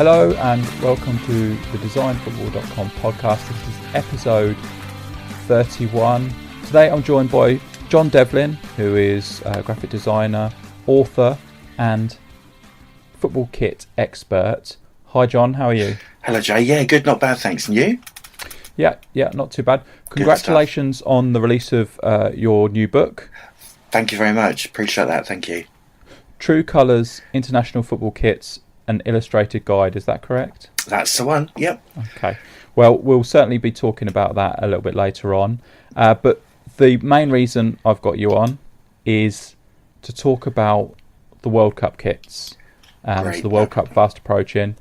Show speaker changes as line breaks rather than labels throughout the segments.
Hello and welcome to the designfootball.com podcast. This is episode 31. Today I'm joined by John Devlin, who is a graphic designer, author and football kit expert. Hi John, how are you?
Hello Jay, yeah, good, not bad, thanks. And you?
Yeah, not too bad. Congratulations on the release of your new book.
Thank you very much, appreciate that, thank you.
True Colours, International Football Kits, an illustrated guide, is that correct?
That's the one, yep.
Okay, well, we'll certainly be talking about that a little bit later on. But the main reason I've got you on is to talk about the World Cup kits. So the World Cup fast approaching.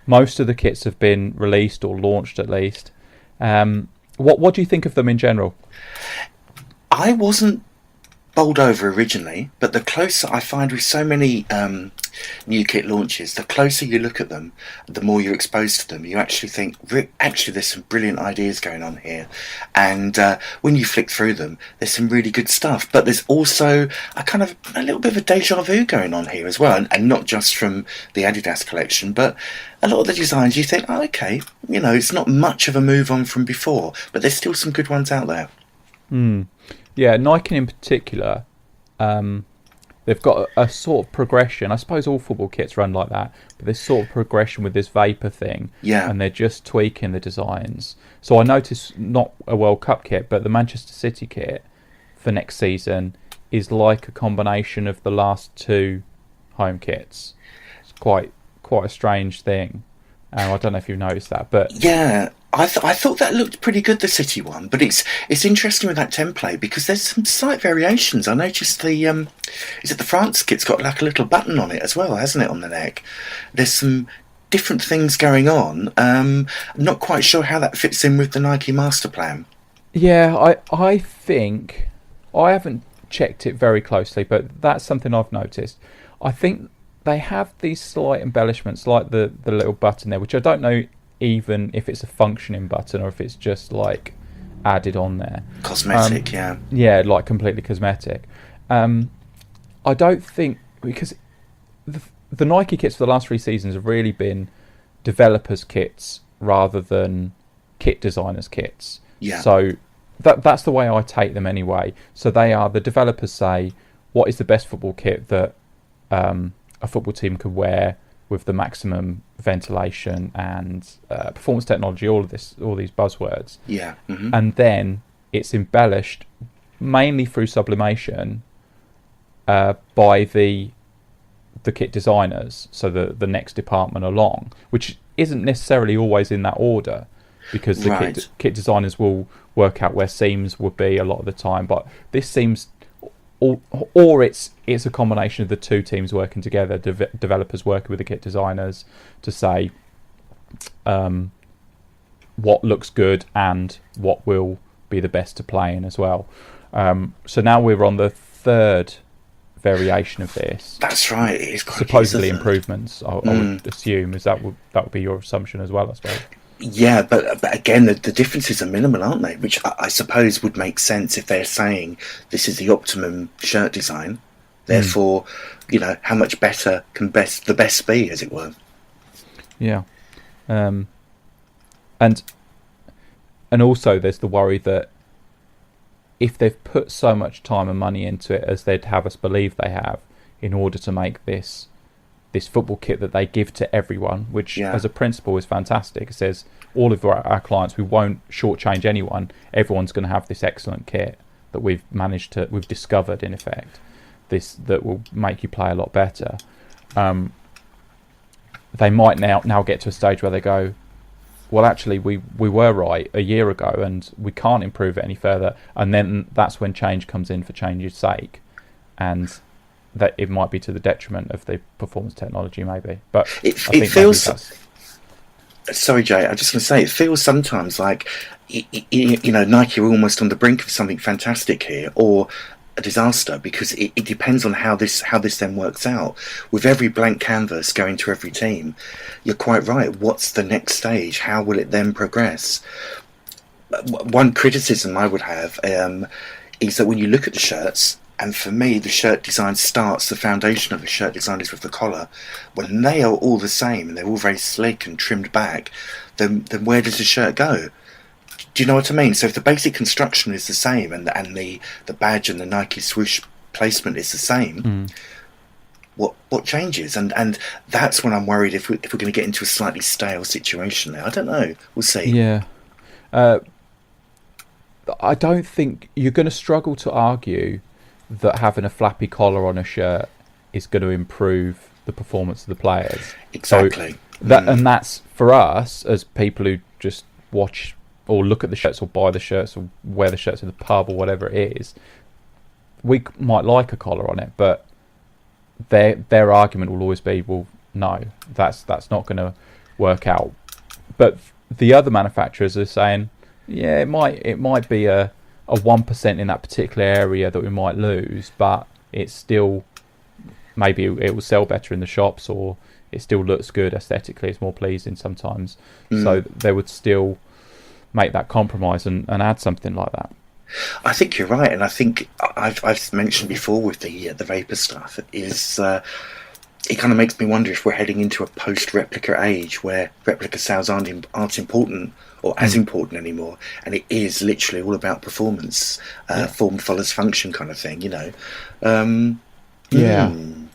Most of the kits have been released or launched at least. What do you think of them in general?
I wasn't bowled over originally, but the closer I find with so many new kit launches, the closer you look at them, the more you're exposed to them. You actually think, actually there's some brilliant ideas going on here. And when you flick through them, there's some really good stuff. But there's also a little bit of a deja vu going on here as well. And not just from the Adidas collection, but a lot of the designs you think, oh, okay, it's not much of a move on from before, but there's still some good ones out there.
Yeah, Nike in particular, they've got a sort of progression. I suppose all football kits run like that, but this sort of progression with this vapor thing.
Yeah.
And they're just tweaking the designs. So I noticed not a World Cup kit, but the Manchester City kit for next season is like a combination of the last two home kits. It's quite a strange thing. I don't know if you've noticed that, but
yeah. I thought that looked pretty good, the City one, but it's interesting with that template because there's some slight variations. I noticed the France kit's got like a little button on it as well, hasn't it, on the neck? There's some different things going on. I'm not quite sure how that fits in with the Nike master plan.
Yeah, I think I haven't checked it very closely, but that's something I've noticed. I think they have these slight embellishments, like the little button there, which I don't know even if it's a functioning button or if it's just like added on there.
Cosmetic, yeah.
Yeah, like completely cosmetic. I don't think, because the Nike kits for the last 3 seasons have really been developers' kits rather than kit designers' kits.
Yeah.
So that's the way I take them anyway. So they are, the developers say, what is the best football kit that a football team could wear with the maximum ventilation and performance technology, all these buzzwords.
Yeah. Mm-hmm.
And then it's embellished mainly through sublimation by the kit designers, so the next department along, which isn't necessarily always in that order, because the kit designers will work out where seams would be a lot of the time, but this seems, or it's a combination of the two teams working together, developers working with the kit designers to say what looks good and what will be the best to play in as well. So now we're on the third variation of this.
That's right. It is quite
supposedly improvements. I would assume that would be your assumption as well, I suppose.
Yeah, but again, the differences are minimal, aren't they? Which I suppose would make sense if they're saying this is the optimum shirt design. Therefore, how much better can the best be, as it were.
Yeah, and also there's the worry that if they've put so much time and money into it, as they'd have us believe they have, in order to make this football kit that they give to everyone, which as a principle is fantastic. It says all of our clients, we won't shortchange anyone. Everyone's going to have this excellent kit that we've discovered, in effect, that will make you play a lot better. They might now get to a stage where they go, well, actually, we were right a year ago and we can't improve it any further. And then that's when change comes in for change's sake. And that it might be to the detriment of the performance technology, maybe. But
it feels. Sorry, Jay. I'm just going to say, it feels sometimes like Nike are almost on the brink of something fantastic here, or a disaster, because it depends on how this then works out. With every blank canvas going to every team, you're quite right. What's the next stage? How will it then progress? One criticism I would have is that when you look at the shirts And for me, the shirt design starts, the foundation of a shirt design is with the collar. When they are all the same and they're all very slick and trimmed back, then where does the shirt go? Do you know what I mean? So if the basic construction is the same and the badge and the Nike swoosh placement is the same, what changes? And that's when I'm worried if we're going to get into a slightly stale situation there. I don't know. We'll see.
Yeah. I don't think you're going to struggle to argue that having a flappy collar on a shirt is going to improve the performance of the players.
Exactly.
So and that's for us as people who just watch or look at the shirts or buy the shirts or wear the shirts in the pub or whatever it is. We might like a collar on it, but their argument will always be, well, no, that's not going to work out. But the other manufacturers are saying, yeah, it might be a 1% in that particular area that we might lose, but it's still, maybe it will sell better in the shops, or it still looks good aesthetically, it's more pleasing sometimes. So they would still make that compromise and add something like that.
I think you're right, and I think I've mentioned before with the vapor stuff is it kind of makes me wonder if we're heading into a post-replica age where replica sales aren't important or as important anymore, and it is literally all about performance, form follows function kind of thing, you know.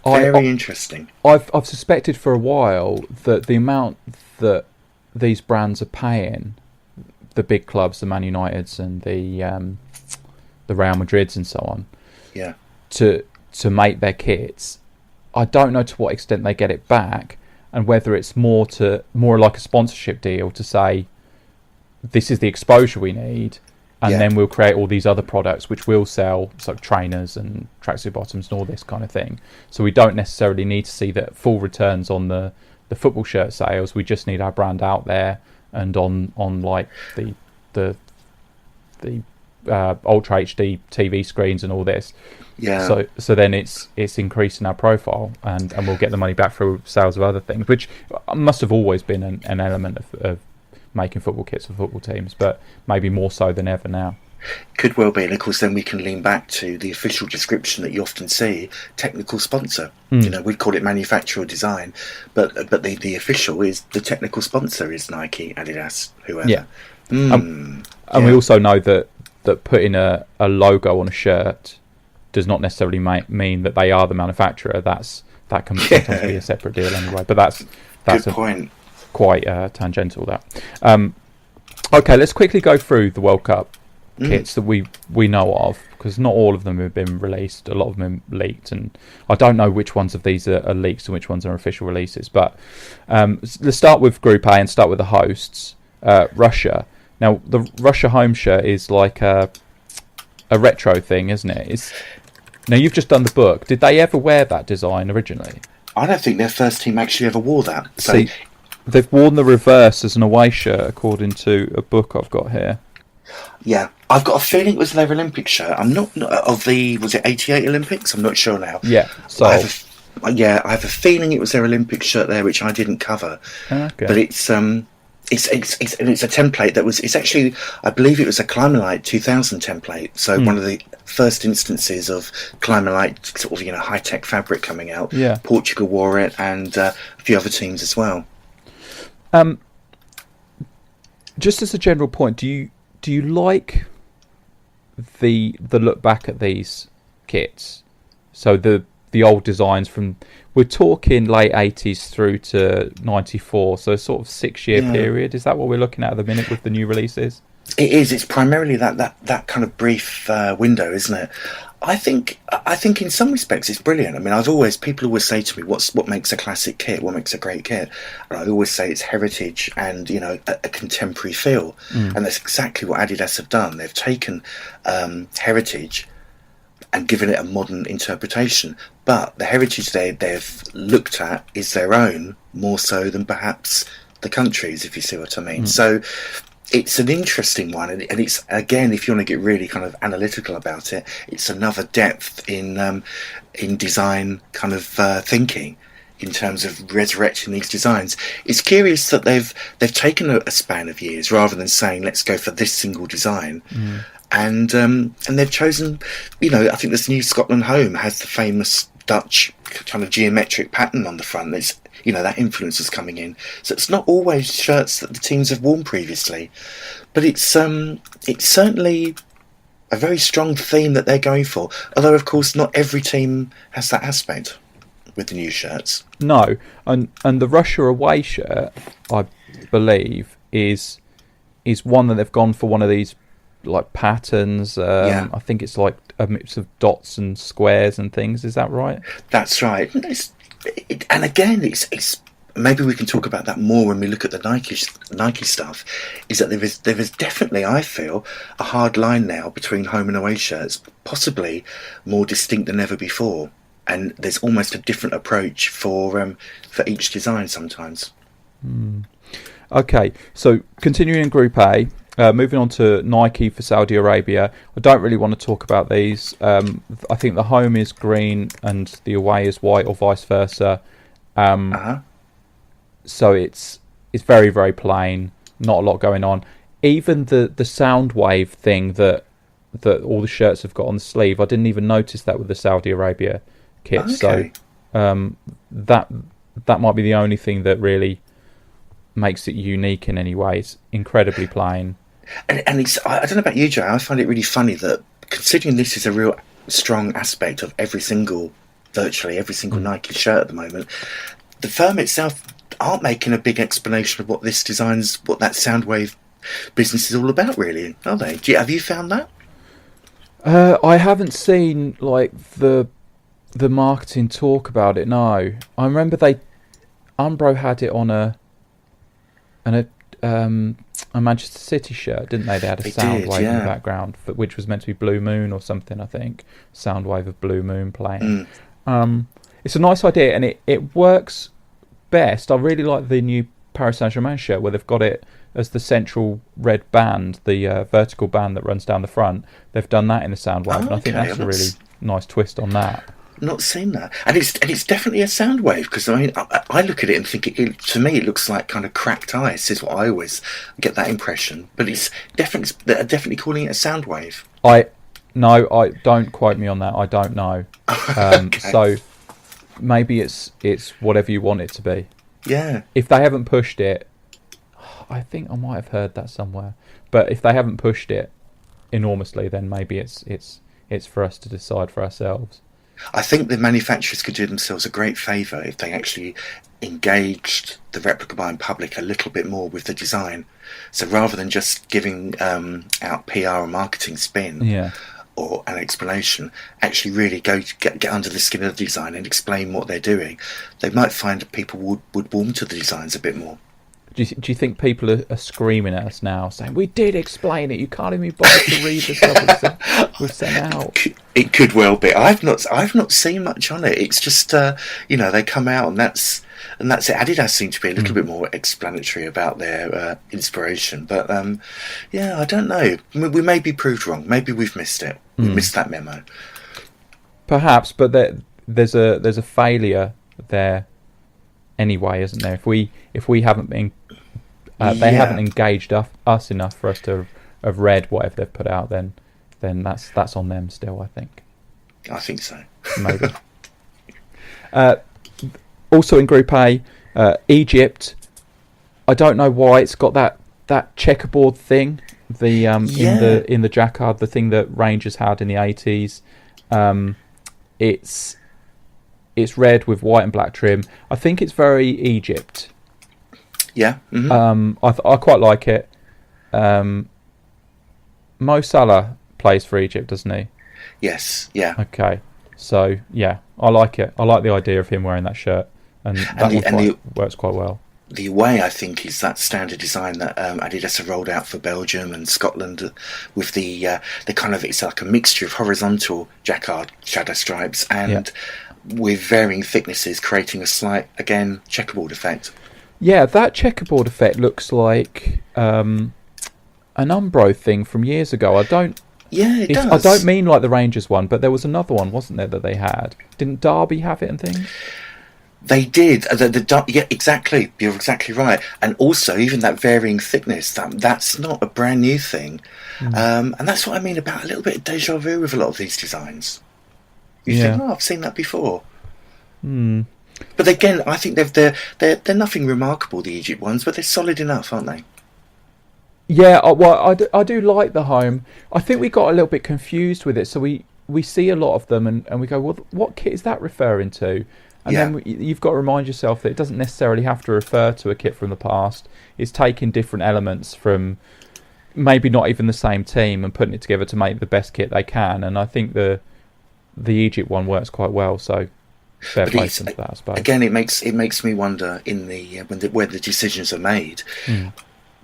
Very interesting.
I've suspected for a while that the amount that these brands are paying the big clubs, the Man Uniteds and the Real Madrids and so on, to make their kits, I don't know to what extent they get it back, and whether it's more like a sponsorship deal to say this is the exposure we need, and then we'll create all these other products which will sell, so trainers and tracksuit bottoms and all this kind of thing. So we don't necessarily need to see the full returns on the football shirt sales. We just need our brand out there and on like the Ultra HD TV screens and all this. Yeah. So then it's increasing our profile, and we'll get the money back through sales of other things, which must have always been an element of making football kits for football teams, but maybe more so than ever now.
Could well be, and of course then we can lean back to the official description that you often see, technical sponsor. You know, we'd call it manufacturer design, but the official is the technical sponsor is Nike, Adidas, whoever. Yeah.
And we also know that putting a logo on a shirt does not necessarily mean that they are the manufacturer. That can sometimes be a separate deal anyway. But that's
good point.
Quite tangential. That. Okay, let's quickly go through the World Cup kits that we know of, because not all of them have been released. A lot of them are leaked, and I don't know which ones of these are leaks and which ones are official releases. But let's start with Group A and start with the hosts, Russia. Now, the Russia home shirt is like a retro thing, isn't it? Now, you've just done the book. Did they ever wear that design originally?
I don't think their first team actually ever wore that. So
see, they've worn the reverse as an away shirt, according to a book I've got here.
Yeah, I've got a feeling it was their Olympic shirt. I'm not of the, was it 88 Olympics? I'm not sure now.
Yeah, so
I have a feeling it was their Olympic shirt there, which I didn't cover.
Okay.
But it's a template that was. It's actually, I believe it was a Climalite 2000 template. So one of the first instances of Climalite sort of high tech fabric coming out.
Yeah.
Portugal wore it, and a few other teams as well.
Just as a general point, do you like the look back at these kits? So the old designs from, we're talking late 80s through to 94, so a sort of 6-year period. Is that what we're looking at the minute with the new releases?
It is. It's primarily that kind of brief window, isn't it? I think in some respects it's brilliant. I mean, people always say to me, what makes a classic kit? What makes a great kit? And I always say it's heritage and a contemporary feel, and that's exactly what Adidas have done. They've taken heritage and given it a modern interpretation, but the heritage they've looked at is their own more so than perhaps the countries, if you see what I mean. So it's an interesting one, and it's, again, if you want to get really kind of analytical about it, it's another depth in design kind of thinking in terms of resurrecting these designs. It's curious that they've taken a span of years rather than saying let's go for this single design. and they've chosen, I think this new Scotland home has the famous Dutch kind of geometric pattern on the front. It's, that influence is coming in. So it's not always shirts that the teams have worn previously, but it's certainly a very strong theme that they're going for. Although, of course, not every team has that aspect with the new shirts.
No, and the Russia away shirt, I believe, is one that they've gone for one of these like patterns. I think it's like a mix of dots and squares and things. Is that right?
That's right. And again, it's maybe we can talk about that more when we look at the Nike stuff. Is that there is definitely, I feel, a hard line now between home and away shirts, possibly more distinct than ever before. And there's almost a different approach for each design sometimes.
Okay, so continuing in Group A, moving on to Nike for Saudi Arabia. I don't really want to talk about these. I think the home is green and the away is white, or vice versa. So it's very, very plain. Not a lot going on. Even the sound wave thing that all the shirts have got on the sleeve, I didn't even notice that with the Saudi Arabia kit.
Okay.
So that might be the only thing that really makes it unique in any way. It's incredibly plain.
And it's, I don't know about you, Joe, I find it really funny that, considering this is a real strong aspect of virtually every single Nike shirt at the moment, the firm itself aren't making a big explanation of what that Soundwave business is all about, really, are they? Have you found that?
I haven't seen like the marketing talk about it. No, I remember Umbro had it on a Manchester City shirt, didn't they? They had a Soundwave in the background, which was meant to be Blue Moon or something. I think Soundwave of Blue Moon playing. It's a nice idea, and it works best. I really like the new Paris Saint-Germain shirt where they've got it as the central red band, the vertical band that runs down the front. They've done that in the Soundwave, and I think that's a really nice twist on that.
Not seen that, and it's definitely a Soundwave, because I mean I look at it and think to me it looks like kind of cracked ice is what I always get that impression, but they're definitely calling it a Soundwave.
I don't quote me on that. I don't know.
Okay.
So maybe it's whatever you want it to be.
Yeah.
If they haven't pushed it, I think I might have heard that somewhere. But if they haven't pushed it enormously, then maybe it's for us to decide for ourselves.
I think the manufacturers could do themselves a great favour if they actually engaged the replica buying public a little bit more with the design. So rather than just giving out PR or marketing spin or an explanation, actually really get under the skin of the design and explain what they're doing. They might find that people would warm to the designs a bit more.
Do you think people are screaming at us now, saying, "We did explain it. You can't even bother to read the stuff we've sent out"?
It could well be. I've not seen much on it. It's just they come out and that's it. Adidas seem to be a little bit more explanatory about their inspiration, but I don't know. We may be proved wrong. Maybe we've missed it. We missed that memo.
Perhaps, but there's a failure there anyway, isn't there? If we haven't been they haven't engaged us enough for us to have read whatever they've put out, then that's on them still, I think.
I think so.
Maybe. Also in Group A, Egypt. I don't know why it's got that checkerboard thing. The in the jacquard, the thing that Rangers had in the 80s. It's red with white and black trim. I think it's very Egypt.
Yeah. Mm-hmm.
I quite like it. Mo Salah plays for Egypt, doesn't he?
Yes. Yeah.
Okay. So yeah, I like it. I like the idea of him wearing that shirt, and that works quite well.
The away, I think, is that standard design that Adidas have rolled out for Belgium and Scotland, with the kind of, it's like a mixture of horizontal jacquard shadow stripes and with varying thicknesses, creating a slight, again, checkerboard effect.
Yeah, that checkerboard effect looks like an Umbro thing from years ago.
It does.
I don't mean like the Rangers one, but there was another one, wasn't there, that they had? Didn't Derby have it and things?
They did. Yeah, exactly. You're exactly right. And also, even that varying thickness, that's not a brand new thing. And that's what I mean about a little bit of deja vu with a lot of these designs. You think,
Yeah.
oh, I've seen that before. But again, I think they're nothing remarkable, the Egypt ones, but they're solid enough, aren't they?
Yeah, I do like the home. I think we got a little bit confused with it. So we see a lot of them and we go, well, what kit is that referring to? And
Yeah.
then you've got to remind yourself that it doesn't necessarily have to refer to a kit from the past. It's taking different elements from maybe not even the same team and putting it together to make the best kit they can. And I think the Egypt one works quite well. So fair play to them for that, I suppose.
Again, it makes me wonder in where the decisions are made.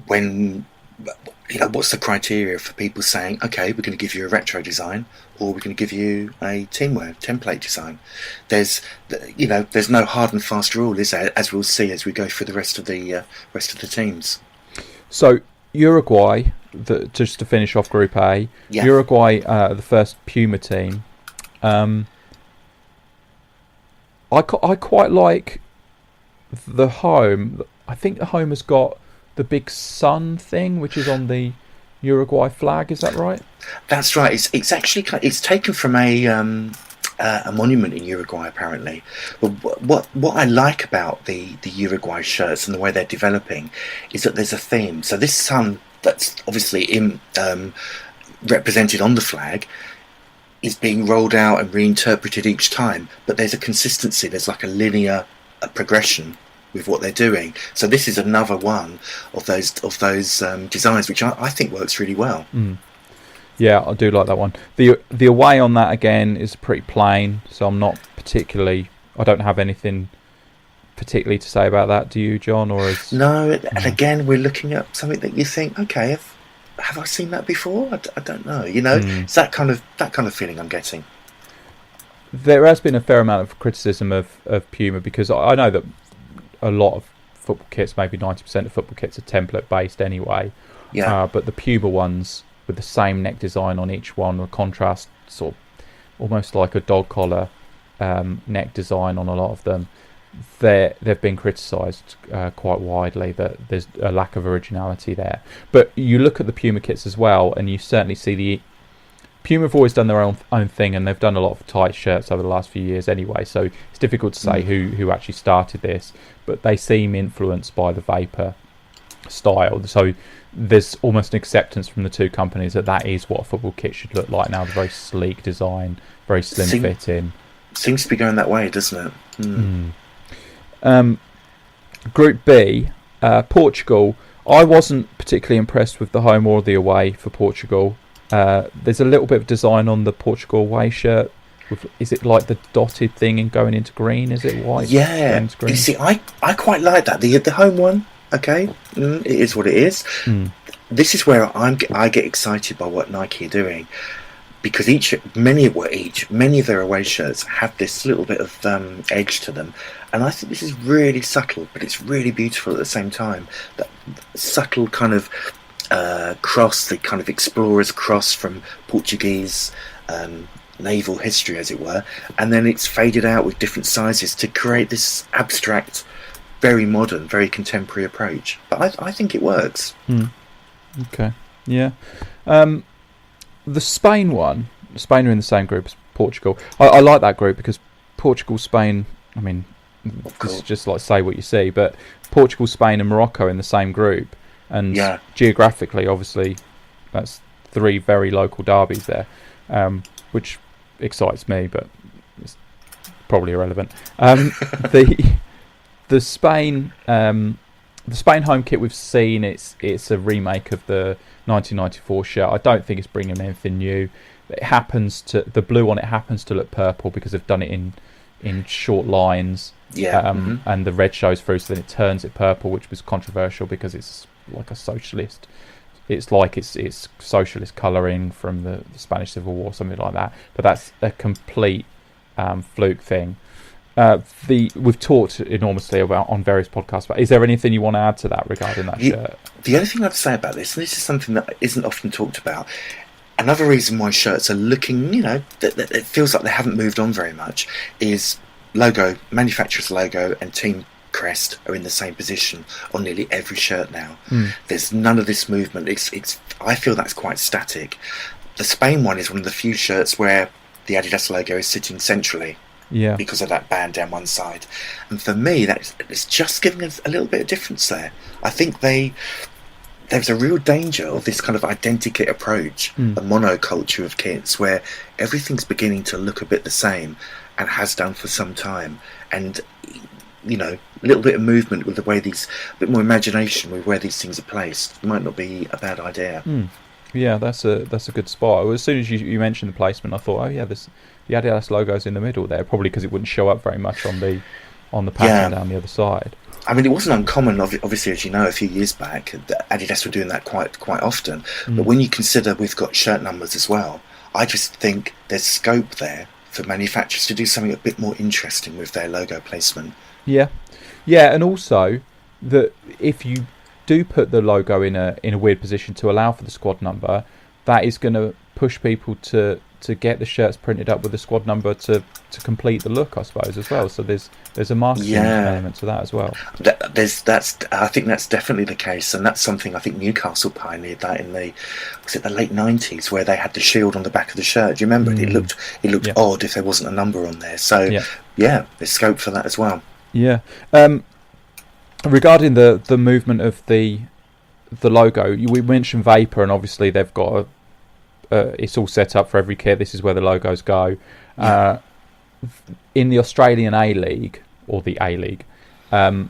When, what's the criteria for people saying, okay, we're going to give you a retro design, or we're going to give you a teamwear template design? There's no hard and fast rule, is there? As we'll see as we go through the rest of the teams.
So Uruguay, just to finish off Group A,
Yeah.
Uruguay, the first Puma team. I quite like the home. I think the home has got the big sun thing, which is on the Uruguay flag. Is that right?
That's right. It's actually taken from a monument in Uruguay, apparently. But what I like about the Uruguay shirts and the way they're developing is that there's a theme. So this sun that's obviously represented on the flag is being rolled out and reinterpreted each time, but there's a consistency. There's like a linear progression with what they're doing. So this is another one of those designs, which I think works really well.
Yeah, I do like that one. The away on that again is pretty plain, so I'm not particularly. I don't have anything particularly to say about that. Do you, John? Or
no? And again, we're looking at something that you think, okay, have I seen that before? I don't know. It's that kind of feeling I'm getting.
There has been a fair amount of criticism of Puma, because I know that a lot of football kits, maybe 90% of football kits, are template based anyway.
Yeah.
But the Puma ones with the same neck design on each one, a contrast, sort of almost like a dog collar neck design on a lot of them, they've been criticised quite widely that there's a lack of originality there. But you look at the Puma kits as well, and you certainly see the Puma have always done their own thing, and they've done a lot of tight shirts over the last few years anyway, so it's difficult to say who actually started this, but they seem influenced by the Vapor style. So there's almost an acceptance from the two companies that is what a football kit should look like now. The very sleek design, very slim fitting.
Seems to be going that way, doesn't
it? Group B, Portugal. I wasn't particularly impressed with the home or the away for Portugal. There's a little bit of design on the Portugal away shirt. Is it like the dotted thing and going into green? Is it white?
Yeah.
Green?
You see, I quite like that. The home one, okay, it is what it is. This is where I get excited by what Nike are doing, because many of their away shirts have this little bit of edge to them, and I think this is really subtle, but it's really beautiful at the same time. That subtle kind of cross, the kind of explorer's cross from Portuguese naval history, as it were, and then it's faded out with different sizes to create this abstract, very modern, very contemporary approach. But I think it works.
Okay, yeah. The Spain one, Spain are in the same group as Portugal. I like that group because Portugal, Spain, I mean, this is just like say what you see, but Portugal, Spain and Morocco in the same group. And geographically, obviously, that's three very local derbies there, which excites me, but it's probably irrelevant. The Spain home kit we've seen, it's a remake of the 1994 shirt. I don't think it's bringing anything new. The blue on it happens to look purple because they've done it in short lines. And the red shows through, so then it turns it purple, which was controversial because it's like a socialist. It's like it's socialist colouring from the Spanish Civil War, something like that. But that's a complete fluke thing. We've talked enormously about on various podcasts. But is there anything you want to add to that regarding that shirt?
The only thing I'd say about this, and this is something that isn't often talked about, another reason why shirts are looking, that it feels like they haven't moved on very much, is logo, manufacturer's logo and team crest are in the same position on nearly every shirt now. There's none of this movement. It's I feel that's quite static. The Spain one is one of the few shirts where the Adidas logo is sitting centrally, because of that band down one side. And for me, it's just giving us a little bit of difference there. I think there's a real danger of this kind of identikit approach, the monoculture of kits, where everything's beginning to look a bit the same and has done for some time. And, you know, a little bit of movement with the way a bit more imagination with where these things are placed might not be a bad idea.
Yeah, that's a good spot. As soon as you mentioned the placement, I thought, oh yeah, the Adidas logo's in the middle there, probably because it wouldn't show up very much on the pattern down the other side.
I mean, it wasn't uncommon, obviously, as you know, a few years back, Adidas were doing that quite often. But when you consider we've got shirt numbers as well, I just think there's scope there for manufacturers to do something a bit more interesting with their logo placement. Yeah,
and also that if you do put the logo in a weird position to allow for the squad number, that is going to push people to get the shirts printed up with the squad number to complete the look, I suppose, as well. So there's a marketing element to that as well.
I think that's definitely the case, and that's something I think Newcastle pioneered that in the late 90s, where they had the shield on the back of the shirt. Do you remember? It looked odd if there wasn't a number on there. So there's scope for that as well.
Yeah. Regarding the movement of the logo, we mentioned Vapor, and obviously they've got it's all set up for every kit. This is where the logos go. In the Australian A-League, or the A-League, they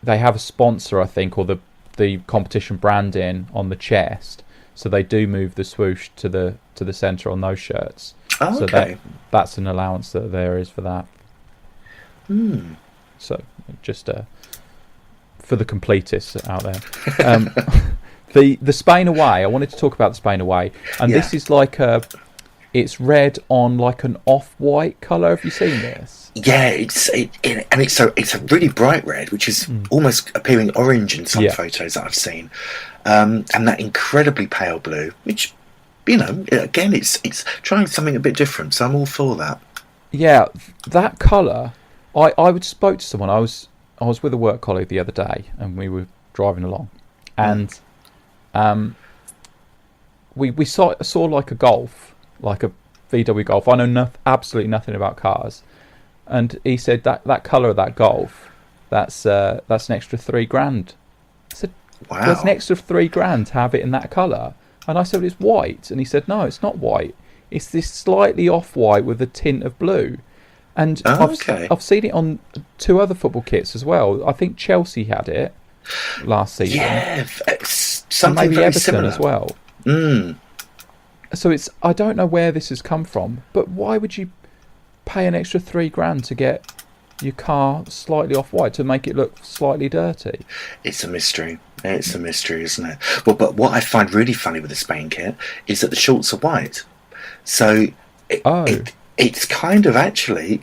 have a sponsor, I think, or the competition branding on the chest, so they do move the swoosh to the centre on those shirts.
Oh, okay.
So that's an allowance that there is for that. So just for the completists out there. The Spain away, I wanted to talk about the Spain away, and this is like it's red on like an off-white colour. Have you seen this?
Yeah, it's a really bright red, which is almost appearing orange in some photos that I've seen, and that incredibly pale blue, which, you know, again, it's trying something a bit different. So I'm all for that. Yeah,
that colour. I spoke to someone. I was with a work colleague the other day, and we were driving along, and we saw like a Golf, like a VW Golf. I know absolutely nothing about cars, and he said that colour of that Golf, that's an extra $3,000. I said,
wow,
there's an extra $3,000 to have it in that colour, and I said, it's white, and he said, no, it's not white. It's this slightly off-white with a tint of blue. And I've seen it on 2 other football kits as well. I think Chelsea had it last season.
Yeah, something
maybe
very
Everton
similar
as well. So I don't know where this has come from, but why would you pay an extra $3,000 to get your car slightly off-white, to make it look slightly dirty?
It's a mystery. It's a mystery, isn't it? Well, but what I find really funny with the Spain kit is that the shorts are white. So it's kind of actually,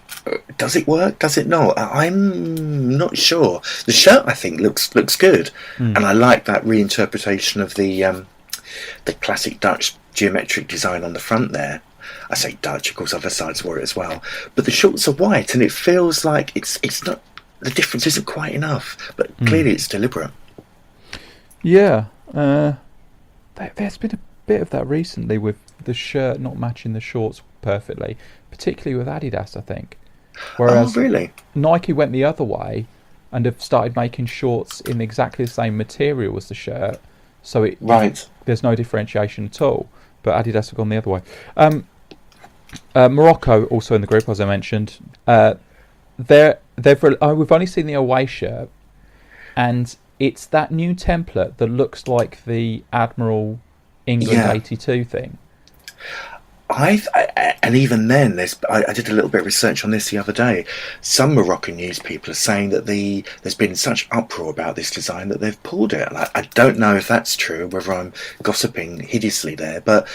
does it work? Does it not? I'm not sure. The shirt, I think, looks good, and I like that reinterpretation of the classic Dutch geometric design on the front there. I say Dutch, of course, other sides wore it as well. But the shorts are white, and it feels like it's not. The difference isn't quite enough, but clearly it's deliberate.
Yeah, there's been a bit of that recently with the shirt not matching the shorts perfectly, particularly with Adidas, I think. Whereas
really?
Nike went the other way and have started making shorts in exactly the same material as the shirt, so there's no differentiation at all. But Adidas have gone the other way. Morocco also in the group, as I mentioned. We've only seen the away shirt, and it's that new template that looks like the Admiral England 82 thing.
And even then, I did a little bit of research on this the other day. Some Moroccan news people are saying that there's been such uproar about this design that they've pulled it. And I don't know if that's true, whether I'm gossiping hideously there, but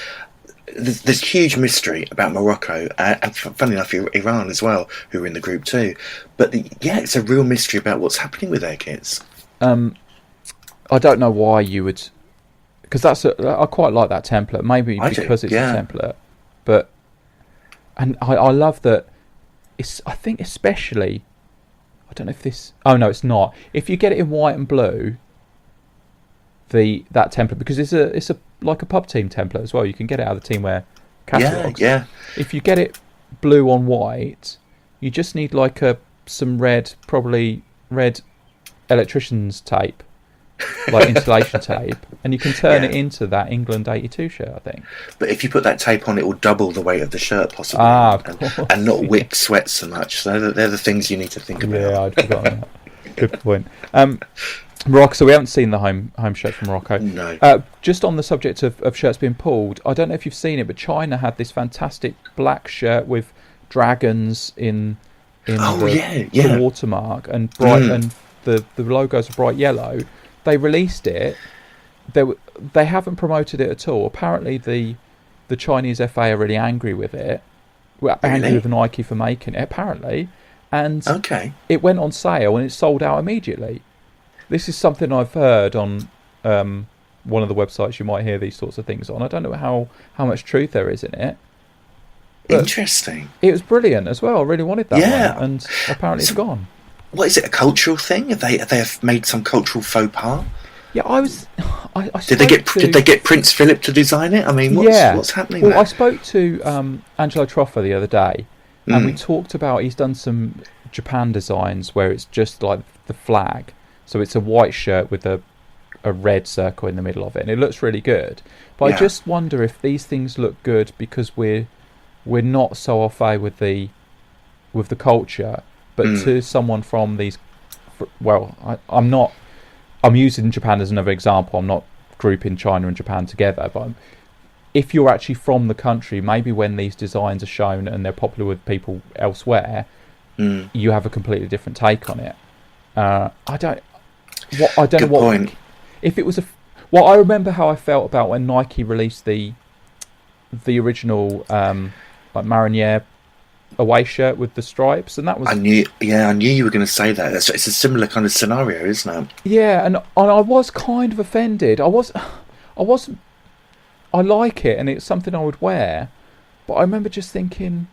there's huge mystery about Morocco, and funny enough, Iran as well, who are in the group too. But it's a real mystery about what's happening with their kits.
I don't know why you would, because I quite like that template. Maybe because it's a template. But I love that I think especially, I don't know if this. Oh no, it's not. If you get it in white and blue, that template, because it's a like a pub team template as well. You can get it out of the teamwear catalogues.
Yeah.
If you get it blue on white, you just need like some red, probably red electrician's tape, like insulation tape, and you can turn it into that England '82 shirt, I think.
But if you put that tape on, it will double the weight of the shirt, possibly, and not wick sweat so much. So they're the things you need to think about.
Yeah, I'd forgotten that. Good point. Morocco, so we haven't seen the home shirt from Morocco.
No.
Just on the subject of shirts being pulled, I don't know if you've seen it, but China had this fantastic black shirt with dragons in the watermark and bright, and the logos are bright yellow. They released it. They haven't promoted it at all. Apparently, the Chinese FA are really angry with it. Angry with Nike for making it, apparently. And it went on sale and it sold out immediately. This is something I've heard on one of the websites you might hear these sorts of things on. I don't know how much truth there is in it.
Interesting.
It was brilliant as well. I really wanted that one, and apparently it's gone.
What is it? A cultural thing? Have they made some cultural faux pas?
Yeah, I
did they get Prince Philip to design it? I mean, what's happening?
Well,
there?
I spoke to Angelo Troffa the other day, and we talked about he's done some Japan designs where it's just like the flag, so it's a white shirt with a red circle in the middle of it, and it looks really good. But I just wonder if these things look good because we're not so au fait with the culture, but to someone from these, I'm using Japan as another example. I'm not grouping China and Japan together, but if you're actually from the country, maybe when these designs are shown and they're popular with people elsewhere, you have a completely different take on it. I don't know what
point.
If it was I remember how I felt about when Nike released the original like Mariniere away shirt with the stripes, and that was.
I knew you were going to say that. It's a similar kind of scenario, isn't it?
Yeah, and I was kind of offended. I like it, and it's something I would wear, but I remember just thinking,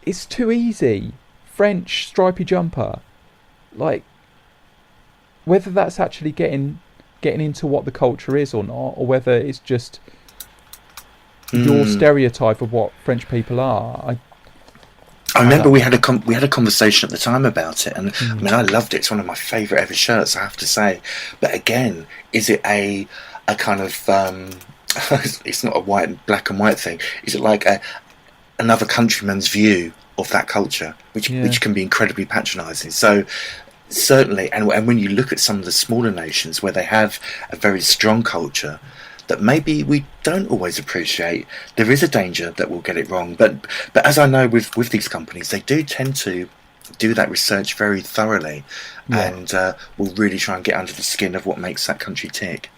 it's too easy. French stripy jumper, like whether that's actually getting into what the culture is or not, or whether it's just your stereotype of what French people are.
I remember we had a conversation at the time about it, and I mean, I loved it. It's one of my favourite ever shirts, I have to say. But again, is it a kind of it's not a black and white thing? Is it like another countryman's view of that culture, which can be incredibly patronising? So certainly, and when you look at some of the smaller nations where they have a very strong culture that maybe we don't always appreciate, there is a danger that we'll get it wrong. But as I know with these companies, they do tend to do that research very thoroughly, and will really try and get under the skin of what makes that country tick.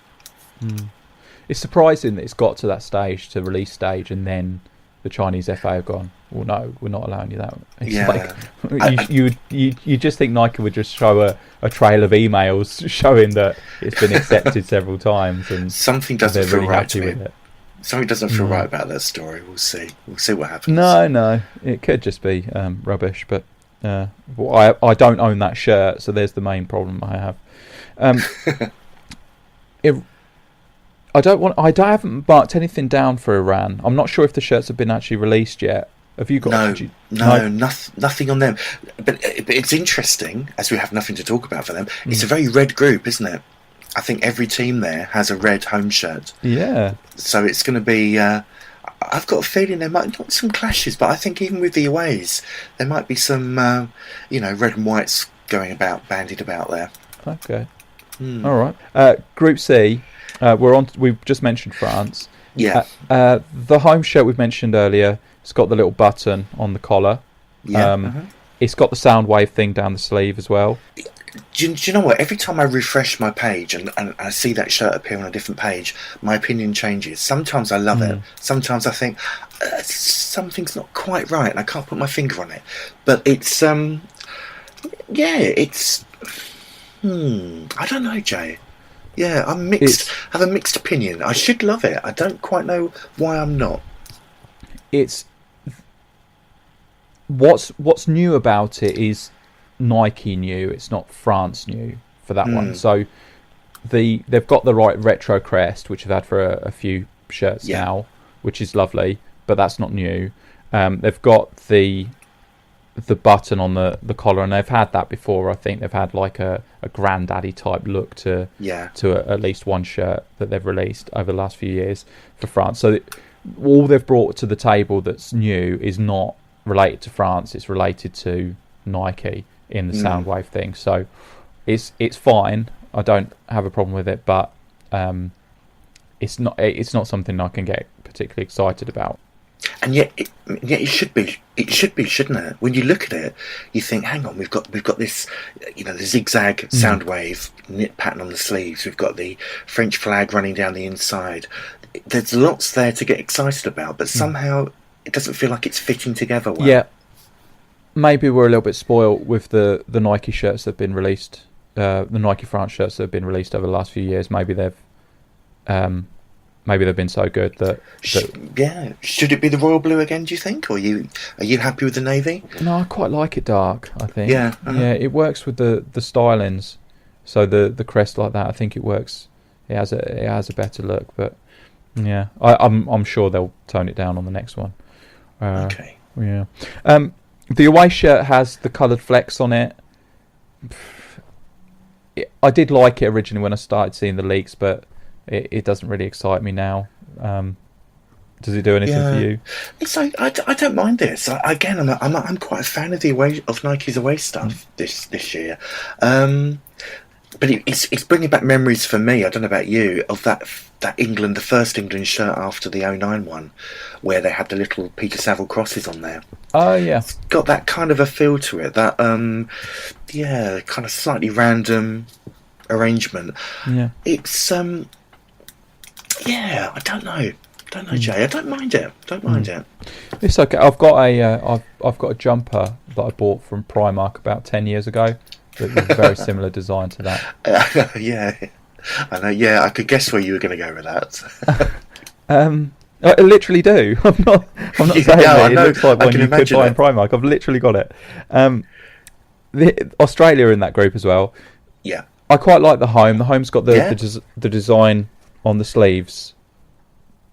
It's surprising that it's got to that stage, to release stage, and then the Chinese FA have gone, well, no, we're not allowing you that. It's you just think Nike would just show a trail of emails showing that it's been accepted several times, and
something doesn't feel
really
right
happy
to
with
me.
it.
Something doesn't feel right about that story. We'll see what happens.
No, it could just be rubbish, but I don't own that shirt, so there's the main problem I have. I haven't marked anything down for Iran. I'm not sure if the shirts have been actually released yet. Have you got?
No, nothing on them. But it's interesting, as we have nothing to talk about for them. It's a very red group, isn't it? I think every team there has a red home shirt.
Yeah.
So it's going to be. I've got a feeling there might not be some clashes, but I think even with the aways, there might be some, red and whites bandied about there.
Okay. All right. Group C. We've just mentioned France.
Yeah.
The home shirt we've mentioned earlier. It's got the little button on the collar.
Yeah.
It's got the sound wave thing down the sleeve as well.
Do you know what? Every time I refresh my page and I see that shirt appear on a different page, my opinion changes. Sometimes I love it. Sometimes I think something's not quite right and I can't put my finger on it. But it's it's. I don't know, Jay. Yeah, I'm mixed. I have a mixed opinion. I should love it. I don't quite know why I'm not.
what's new about it is Nike new. It's not France new for that one. So they've got the right retro crest, which I've had for a few shirts now, which is lovely, but that's not new. They've got the button on the collar, and they've had that before. I think they've had like a granddaddy type look to at least one shirt that they've released over the last few years for France. So all they've brought to the table that's new is not related to France. It's related to Nike in the Soundwave thing. So it's fine. I don't have a problem with it, but it's not something I can get particularly excited about.
And yet it should be. It should be, shouldn't it? When you look at it, you think, "Hang on, we've got this, the zigzag Soundwave knit pattern on the sleeves. We've got the French flag running down the inside. There's lots there to get excited about, but somehow it doesn't feel like it's fitting together well."
Yeah, maybe we're a little bit spoiled with the Nike shirts that have been released, the Nike France shirts that have been released over the last few years. Maybe they've been so good that
should it be the royal blue again, do you think, or are you happy with the navy?
No, I quite like it dark. I think
yeah
it works with the stylings, so the crest like that, I think it works. It has a better look, but yeah, I'm sure they'll tone it down on the next one.
Okay.
Yeah. The away shirt has the coloured flecks on it. I did like it originally when I started seeing the leaks, but it doesn't really excite me now. Does it do anything for you?
It's like I don't mind this. I'm quite a fan of Nike's away stuff this year. But it's bringing back memories for me. I don't know about you, of that England, the first England shirt after the 2009 one, where they had the little Peter Saville crosses on there.
Oh yeah,
it's got that kind of a feel to it. That kind of slightly random arrangement.
Yeah,
it's I don't know, Jay. I don't mind it.
It's okay. I've got a jumper that I bought from Primark about 10 years ago. That was a very similar design to that.
Yeah, I know. Yeah, I could guess where you were going to go with that.
I literally do. I'm not saying that. It looks like one you could buy in Primark. I've literally got it. Australia in that group as well.
Yeah,
I quite like the home. The home's got the design on the sleeves.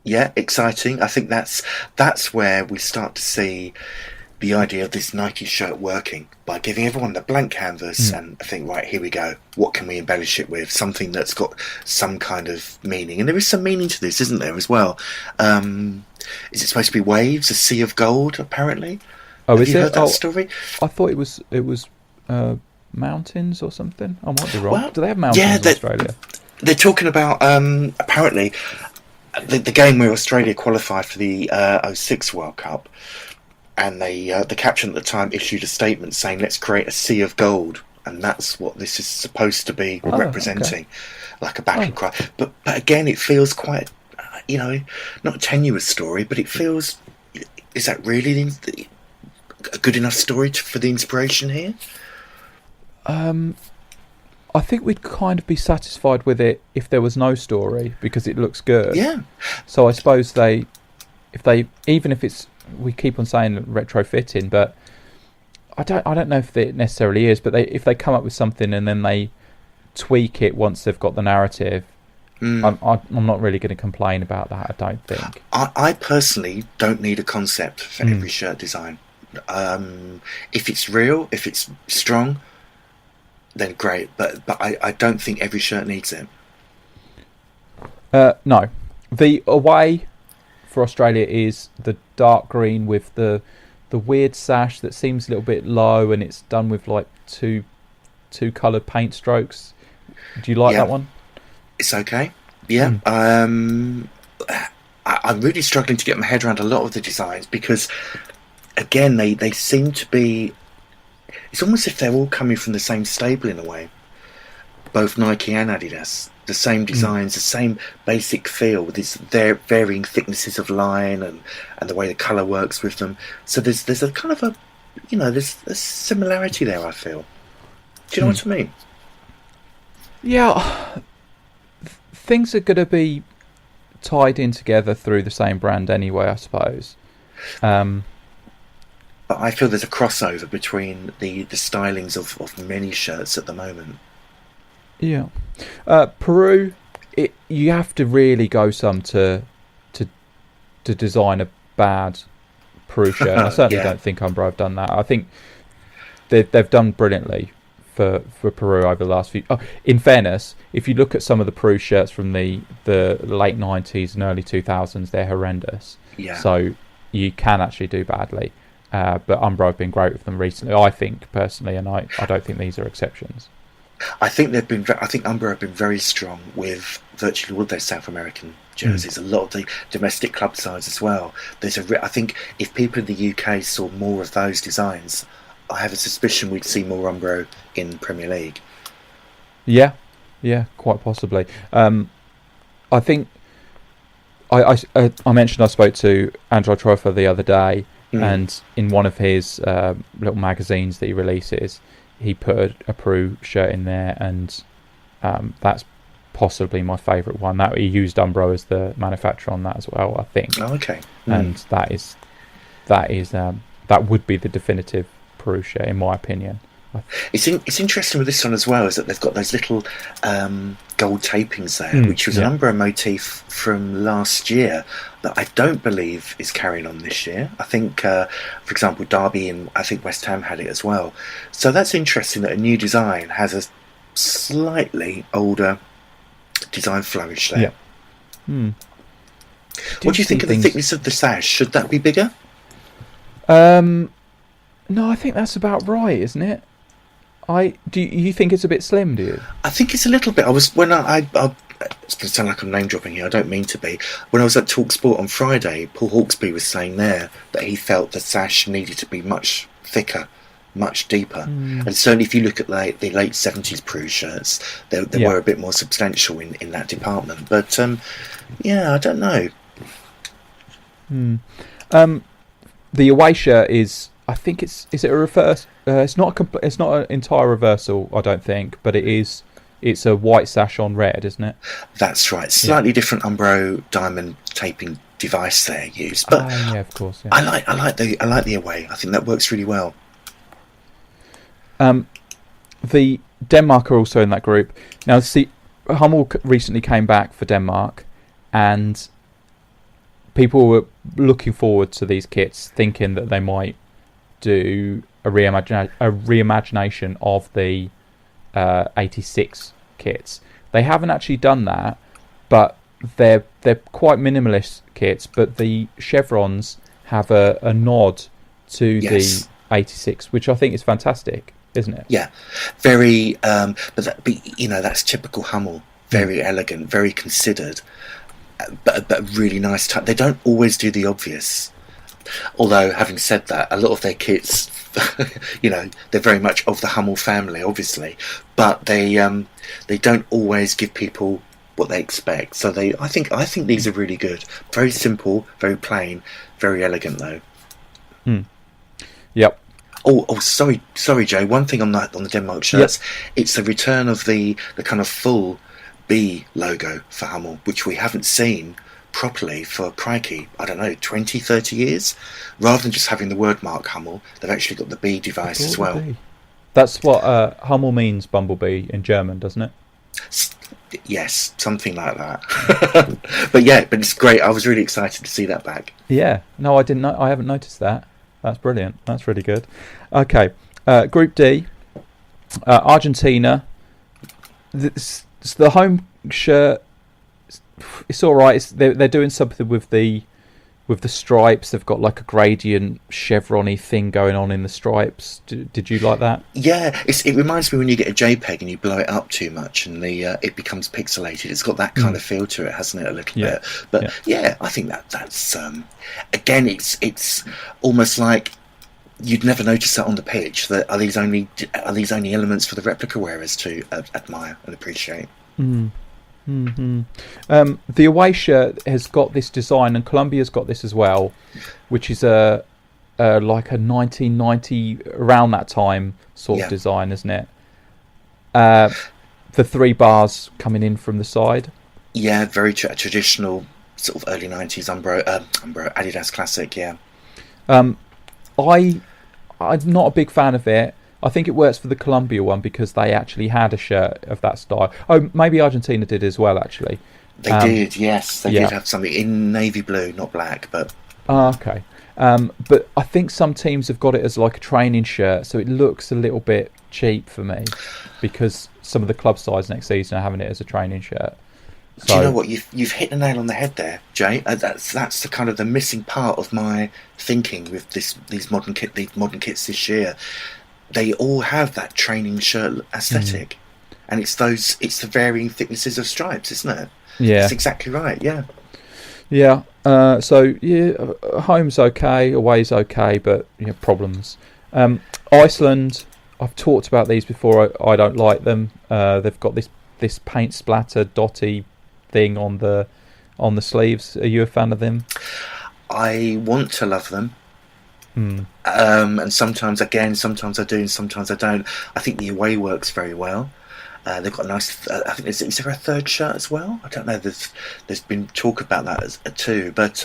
Yeah, exciting. I think that's where we start to see the idea of this Nike shirt working, by giving everyone the blank canvas and think, right, here we go. What can we embellish it with? Something that's got some kind of meaning. And there is some meaning to this, isn't there, as well? Is it supposed to be waves, a sea of gold, apparently?
Oh,
Have you heard that story?
I thought it was mountains or something. I might be wrong. Do they have mountains in Australia?
They're talking about, apparently, the game where Australia qualified for the 2006 World Cup. And the captain at the time issued a statement saying, "Let's create a sea of gold," and that's what this is supposed to be representing, like a battle cry. But again, it feels quite, not a tenuous story, but it feels. Is that really a good enough story for the inspiration here?
I think we'd kind of be satisfied with it if there was no story, because it looks good.
Yeah.
So I suppose even if it's. We keep on saying retrofitting, but I don't know if it necessarily is. But if they come up with something and then they tweak it once they've got the narrative, I'm not really going to complain about that. I don't think.
I personally don't need a concept for every shirt design. If it's real, if it's strong, then great. But I don't think every shirt needs it.
No, the away for Australia is the dark green with the weird sash that seems a little bit low, and it's done with like two coloured paint strokes. Do you like that one? It's
okay. Yeah. I'm really struggling to get my head around a lot of the designs, because again they seem to be, it's almost as if they're all coming from the same stable in a way, both Nike and Adidas. The same designs, the same basic feel, with these varying thicknesses of line and the way the colour works with them. So there's a kind of a, there's a similarity there, I feel. Do you know what I mean?
Yeah. Things are going to be tied in together through the same brand anyway, I suppose.
but I feel there's a crossover between the stylings of many shirts at the moment.
Yeah. Peru, you have to really go some to design a bad Peru shirt. And I certainly
Yeah.
don't think Umbro have done that. I think they've done brilliantly for Peru over the last few. Oh, in fairness, if you look at some of the Peru shirts from the late 90s and early 2000s, they're horrendous.
Yeah.
So you can actually do badly. But Umbro have been great with them recently, I think, personally, and I don't think these are exceptions.
I think I think Umbro have been very strong with virtually all their South American jerseys. A lot of the domestic club sides as well. I think if people in the UK saw more of those designs, I have a suspicion we'd see more Umbro in Premier League.
Yeah, quite possibly. I think I mentioned I spoke to Andrei Trofa the other day, and in one of his little magazines that he releases, he put a Peru shirt in there, and that's possibly my favourite one. That he used Umbro as the manufacturer on that as well, I think.
Oh, okay.
And that would be the definitive Peru shirt, in my opinion.
It's interesting with this one as well, is that they've got those little gold tapings there, which was an Umbro motif from last year that I don't believe is carrying on this year. I think, for example, Derby and I think West Ham had it as well. So that's interesting that a new design has a slightly older design flourish there.
Yeah.
What do you think of the thickness of the sash? Should that be bigger?
No, I think that's about right, isn't it? Do you think it's a bit slim? Do you?
I think it's a little bit. It's going to sound like I'm name dropping here. I don't mean to be. When I was at TalkSport on Friday, Paul Hawksby was saying there that he felt the sash needed to be much thicker, much deeper. And certainly, if you look at the late 70s Peru shirts, they were a bit more substantial in that department. But I don't know.
The away shirt is. I think is it a reverse? It's not an entire reversal, I don't think, but it's a white sash on red, isn't it?
That's right. Slightly different Umbro diamond taping device there used, but
of course. Yeah.
I like the away. I think that works really well.
The Denmark are also in that group now. See, Hummel recently came back for Denmark, and people were looking forward to these kits, thinking that they might do a reimagination of the 86 kits. They haven't actually done that, but they're quite minimalist kits, but the chevrons have a nod to the 86, which I think is fantastic, isn't it?
Yeah, very but that's typical Hummel, very elegant, very considered, but really nice touch. They don't always do the obvious. Although, having said that, a lot of their kits, they're very much of the Hummel family, obviously, but they don't always give people what they expect. So I think these are really good. Very simple, very plain, very elegant, though.
Yep.
Oh, sorry, Joe. One thing on the Denmark shirts, it's the return of the kind of full B logo for Hummel, which we haven't seen properly for crikey, I don't know, 20, 30 years. Rather than just having the word mark Hummel, they've actually got the B device as well.
That's what Hummel means, bumblebee, in German, doesn't it?
Yes, something like that. but it's great. I was really excited to see that back.
Yeah, no, I didn't know. I haven't noticed that. That's brilliant. That's really good. Okay, Group D, Argentina. The home shirt. It's all right. They're doing something with the stripes. They've got like a gradient chevron-y thing going on in the stripes. Did you like that?
Yeah, it reminds me when you get a JPEG and you blow it up too much and it becomes pixelated. It's got that kind of feel to it, hasn't it? A little bit. But I think that's again, it's almost like you'd never notice that on the pitch. That are these only elements for the replica wearers to admire and appreciate.
The away shirt has got this design, and Colombia's got this as well, which is like a 1990 around that time sort of design, isn't it? The 3 bars coming in from the side. Yeah,
very traditional sort of early 90s Umbro Adidas classic. Yeah.
I'm not a big fan of it. I think it works for the Colombia one because they actually had a shirt of that style. Oh, maybe Argentina did as well, actually.
They did, yes. They
yeah.
did have something in navy blue, not black, but...
Okay. But I think some teams have got it as like a training shirt, so it looks a little bit cheap for me because some of the club sides next season are having it as a training shirt. So,
do you know what? You've hit the nail on the head there, Jay. That's the kind of the missing part of my thinking with these modern kits this year. They all have that training shirt aesthetic, and it's the varying thicknesses of stripes, isn't it?
Yeah,
that's exactly right. Yeah,
yeah. So yeah, home's okay, away's okay, but problems. Iceland, I've talked about these before. I don't like them. They've got this paint splatter dotty thing on the sleeves. Are you a fan of them?
I want to love them. And sometimes I do, and sometimes I don't. I think the away works very well. They've got a nice. I think is there a third shirt as well? I don't know. There's been talk about that too, but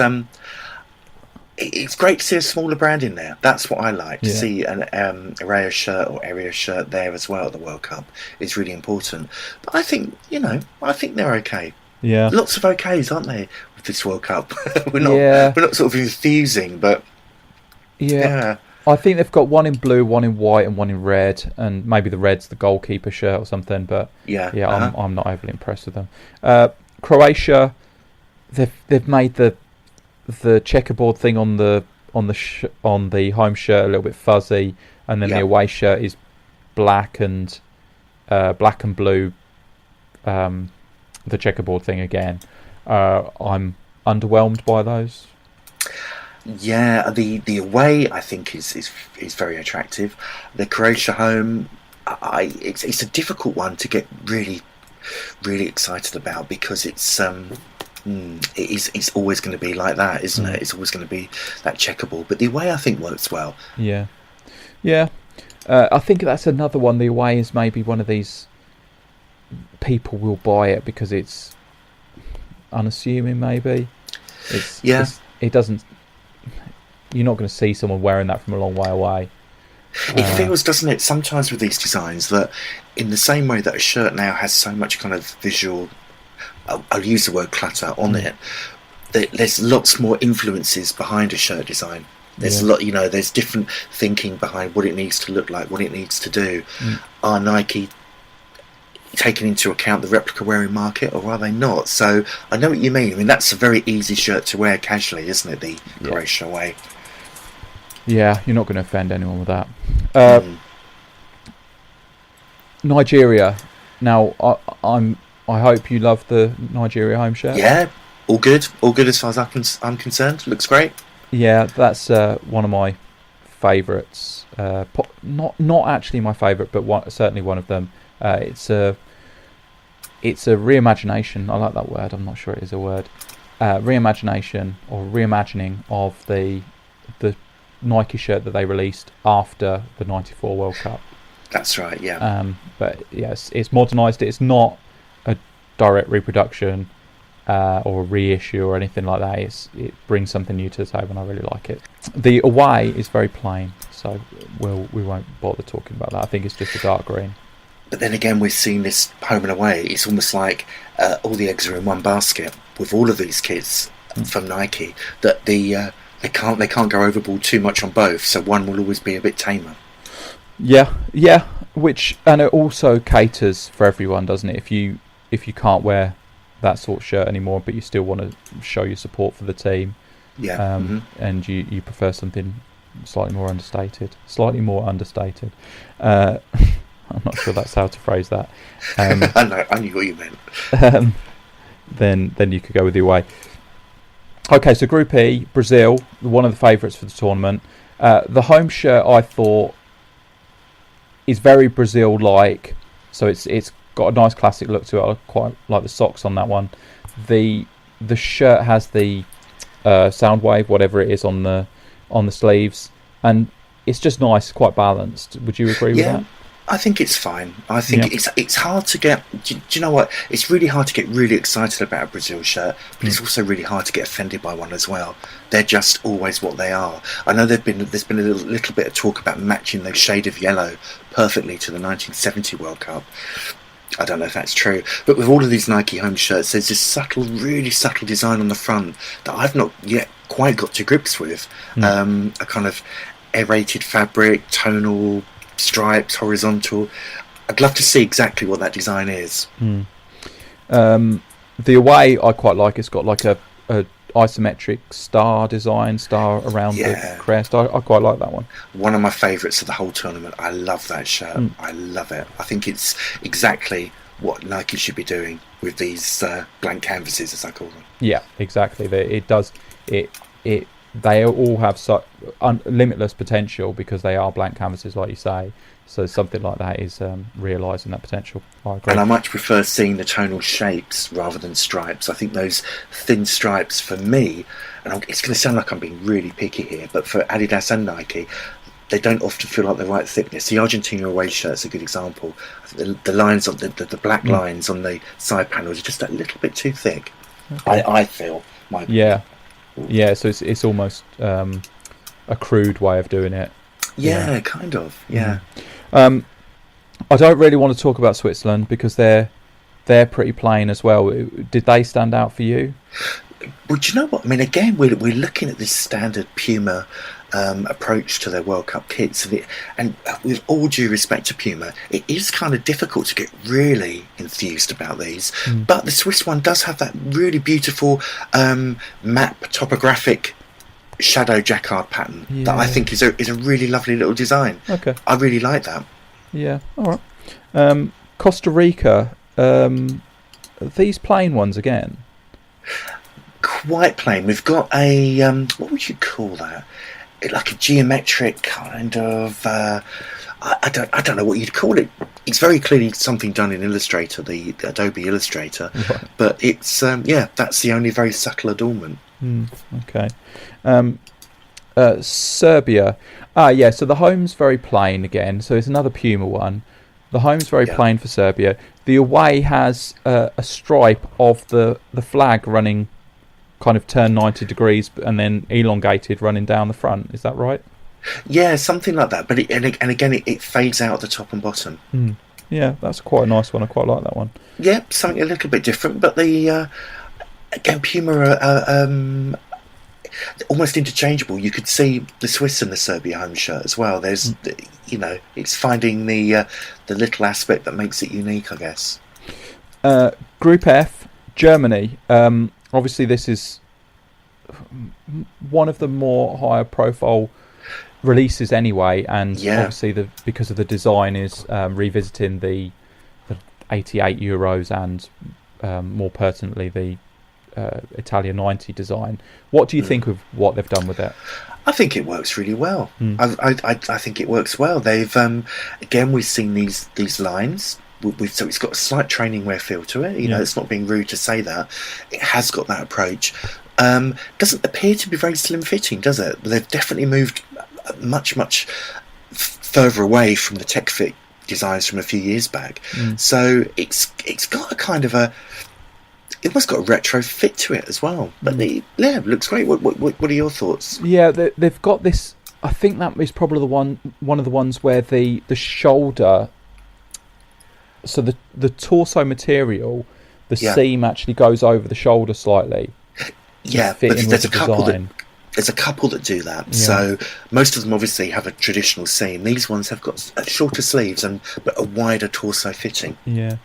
it's great to see a smaller brand in there. That's what I like to see. An Araya shirt or Area shirt there as well at the World Cup is really important. But I think they're okay.
Yeah,
lots of okays, aren't they, with this World Cup? we're not sort of infusing, but yeah.
I think they've got one in blue, one in white, and one in red, and maybe the red's the goalkeeper shirt or something. But I'm not overly impressed with them. Croatia, they've made the checkerboard thing on the home shirt a little bit fuzzy, and then the away shirt is black and blue. The checkerboard thing again. I'm underwhelmed by those.
Yeah, the away I think is very attractive. The Croatia home, it's a difficult one to get really excited about because it's always going to be like that, isn't it? It's always going to be that checkerboard. But the away I think works well.
Yeah. I think that's another one. The away is maybe one of these. People will buy it because it's unassuming. Maybe it doesn't. You're not going to see someone wearing that from a long way away.
It feels, doesn't it, sometimes with these designs that in the same way that a shirt now has so much kind of visual, I'll use the word clutter on it, there's lots more influences behind a shirt design. There's a lot, there's different thinking behind what it needs to look like, what it needs to do. Are Nike taking into account the replica wearing market, or are they not? So I know what you mean. I mean, that's a very easy shirt to wear casually, isn't it? The Croatia away.
Yeah, you're not going to offend anyone with that. Nigeria. Now, I hope you love the Nigeria home shirt.
Yeah, all good as far as I'm concerned. Looks great.
Yeah, that's one of my favourites. Not actually my favourite, but certainly one of them. It's a reimagination. I like that word. I'm not sure it is a word. Reimagination or reimagining of the Nike shirt that they released after the '94 World Cup.
That's right. Yeah.
But yes, it's modernised. It's not a direct reproduction or a reissue or anything like that. It brings something new to the table, and I really like it. The away is very plain, so we won't bother talking about that. I think it's just a dark green.
But then again, we've seen this home and away. It's almost like all the eggs are in one basket with all of these kits from Nike. That they can't go overboard too much on both. So one will always be a bit tamer.
Yeah. And it also caters for everyone, doesn't it? If you can't wear that sort of shirt anymore, but you still want to show your support for the team, and you prefer something slightly more understated. I'm not sure that's how to phrase that.
I knew what you meant.
Then you could go with the away. Okay, so Group E, Brazil, one of the favourites for the tournament. The home shirt, I thought, is very Brazil-like. So it's got a nice classic look to it. I quite like the socks on that one. The shirt has the sound wave, whatever it is, on the sleeves, and it's just nice, quite balanced. Would you agree with that?
I think it's fine. I think it's hard to get. Do you know what? It's really hard to get really excited about a Brazil shirt, but it's also really hard to get offended by one as well. They're just always what they are. I know there's been a little bit of talk about matching those shade of yellow perfectly to the 1970 World Cup. I don't know if that's true, but with all of these Nike home shirts, there's this subtle, really subtle design on the front that I've not yet quite got to grips with. A kind of aerated fabric, tonal stripes, horizontal. I'd love to see exactly what that design is.
The away I quite like. It's got like a isometric star around the crest. I quite like that one.
One of my favourites of the whole tournament. I love that shirt. I love it. I think it's exactly what Nike should be doing with these blank canvases, as I call them.
Yeah, exactly. They all have such limitless potential because they are blank canvases, like you say. So something like that is realising that potential. I agree.
And I much prefer seeing the tonal shapes rather than stripes. I think those thin stripes, for me, and it's going to sound like I'm being really picky here, but for Adidas and Nike, they don't often feel like the right thickness. The Argentina away shirt's a good example. I think the lines on the black lines on the side panels are just a little bit too thick. Okay. I feel.
Yeah, so it's almost a crude way of doing it.
Yeah, kind of. Yeah.
I don't really want to talk about Switzerland because they're pretty plain as well. Did they stand out for you?
Well, do you know what? I mean, again, we're looking at this standard Puma approach to their World Cup kits, and with all due respect to Puma, it is kind of difficult to get really enthused about these. But the Swiss one does have that really beautiful map topographic shadow jacquard pattern that I think is a really lovely little design.
Okay,
I really like that.
Yeah, all right. Costa Rica, these plain ones again.
Quite plain. We've got a what would you call that? Like a geometric kind of. I don't know what you'd call it. It's very clearly something done in Illustrator, the Adobe Illustrator, right. But it's that's the only very subtle adornment.
Okay. Serbia. So the home's very plain again. So it's another Puma one. The home's very plain for Serbia. The away has a stripe of the flag running, kind of turned 90 degrees and then elongated running down the front. Is that right?
Yeah, something like that. But it fades out at the top and bottom.
Yeah, that's quite a nice one. I quite like that one.
Yeah, something a little bit different. But the again, Puma are almost interchangeable. You could see the Swiss and the Serbia home shirt as well. There's, it's finding the little aspect that makes it unique, I guess.
Group F, Germany. Obviously, this is one of the more higher profile releases anyway, and obviously because of the design is revisiting the 88 Euros and more pertinently the Italia 90 design. What do you think of what they've done with it?
I think it works really well. I think it works well. They've again, we've seen these lines. So it's got a slight training wear feel to it. It's not being rude to say that. It has got that approach. Doesn't appear to be very slim fitting, does it? They've definitely moved much further away from the tech fit designs from a few years back. So it's got a kind of it almost got a retro fit to it as well. But it looks great. What are your thoughts?
Yeah, they've got this. I think that is probably one of the ones where the shoulder. So the torso material, the seam actually goes over the shoulder slightly.
Yeah, but there's a couple that do that. Yeah. So most of them obviously have a traditional seam. These ones have got shorter sleeves but a wider torso fitting.
Yeah.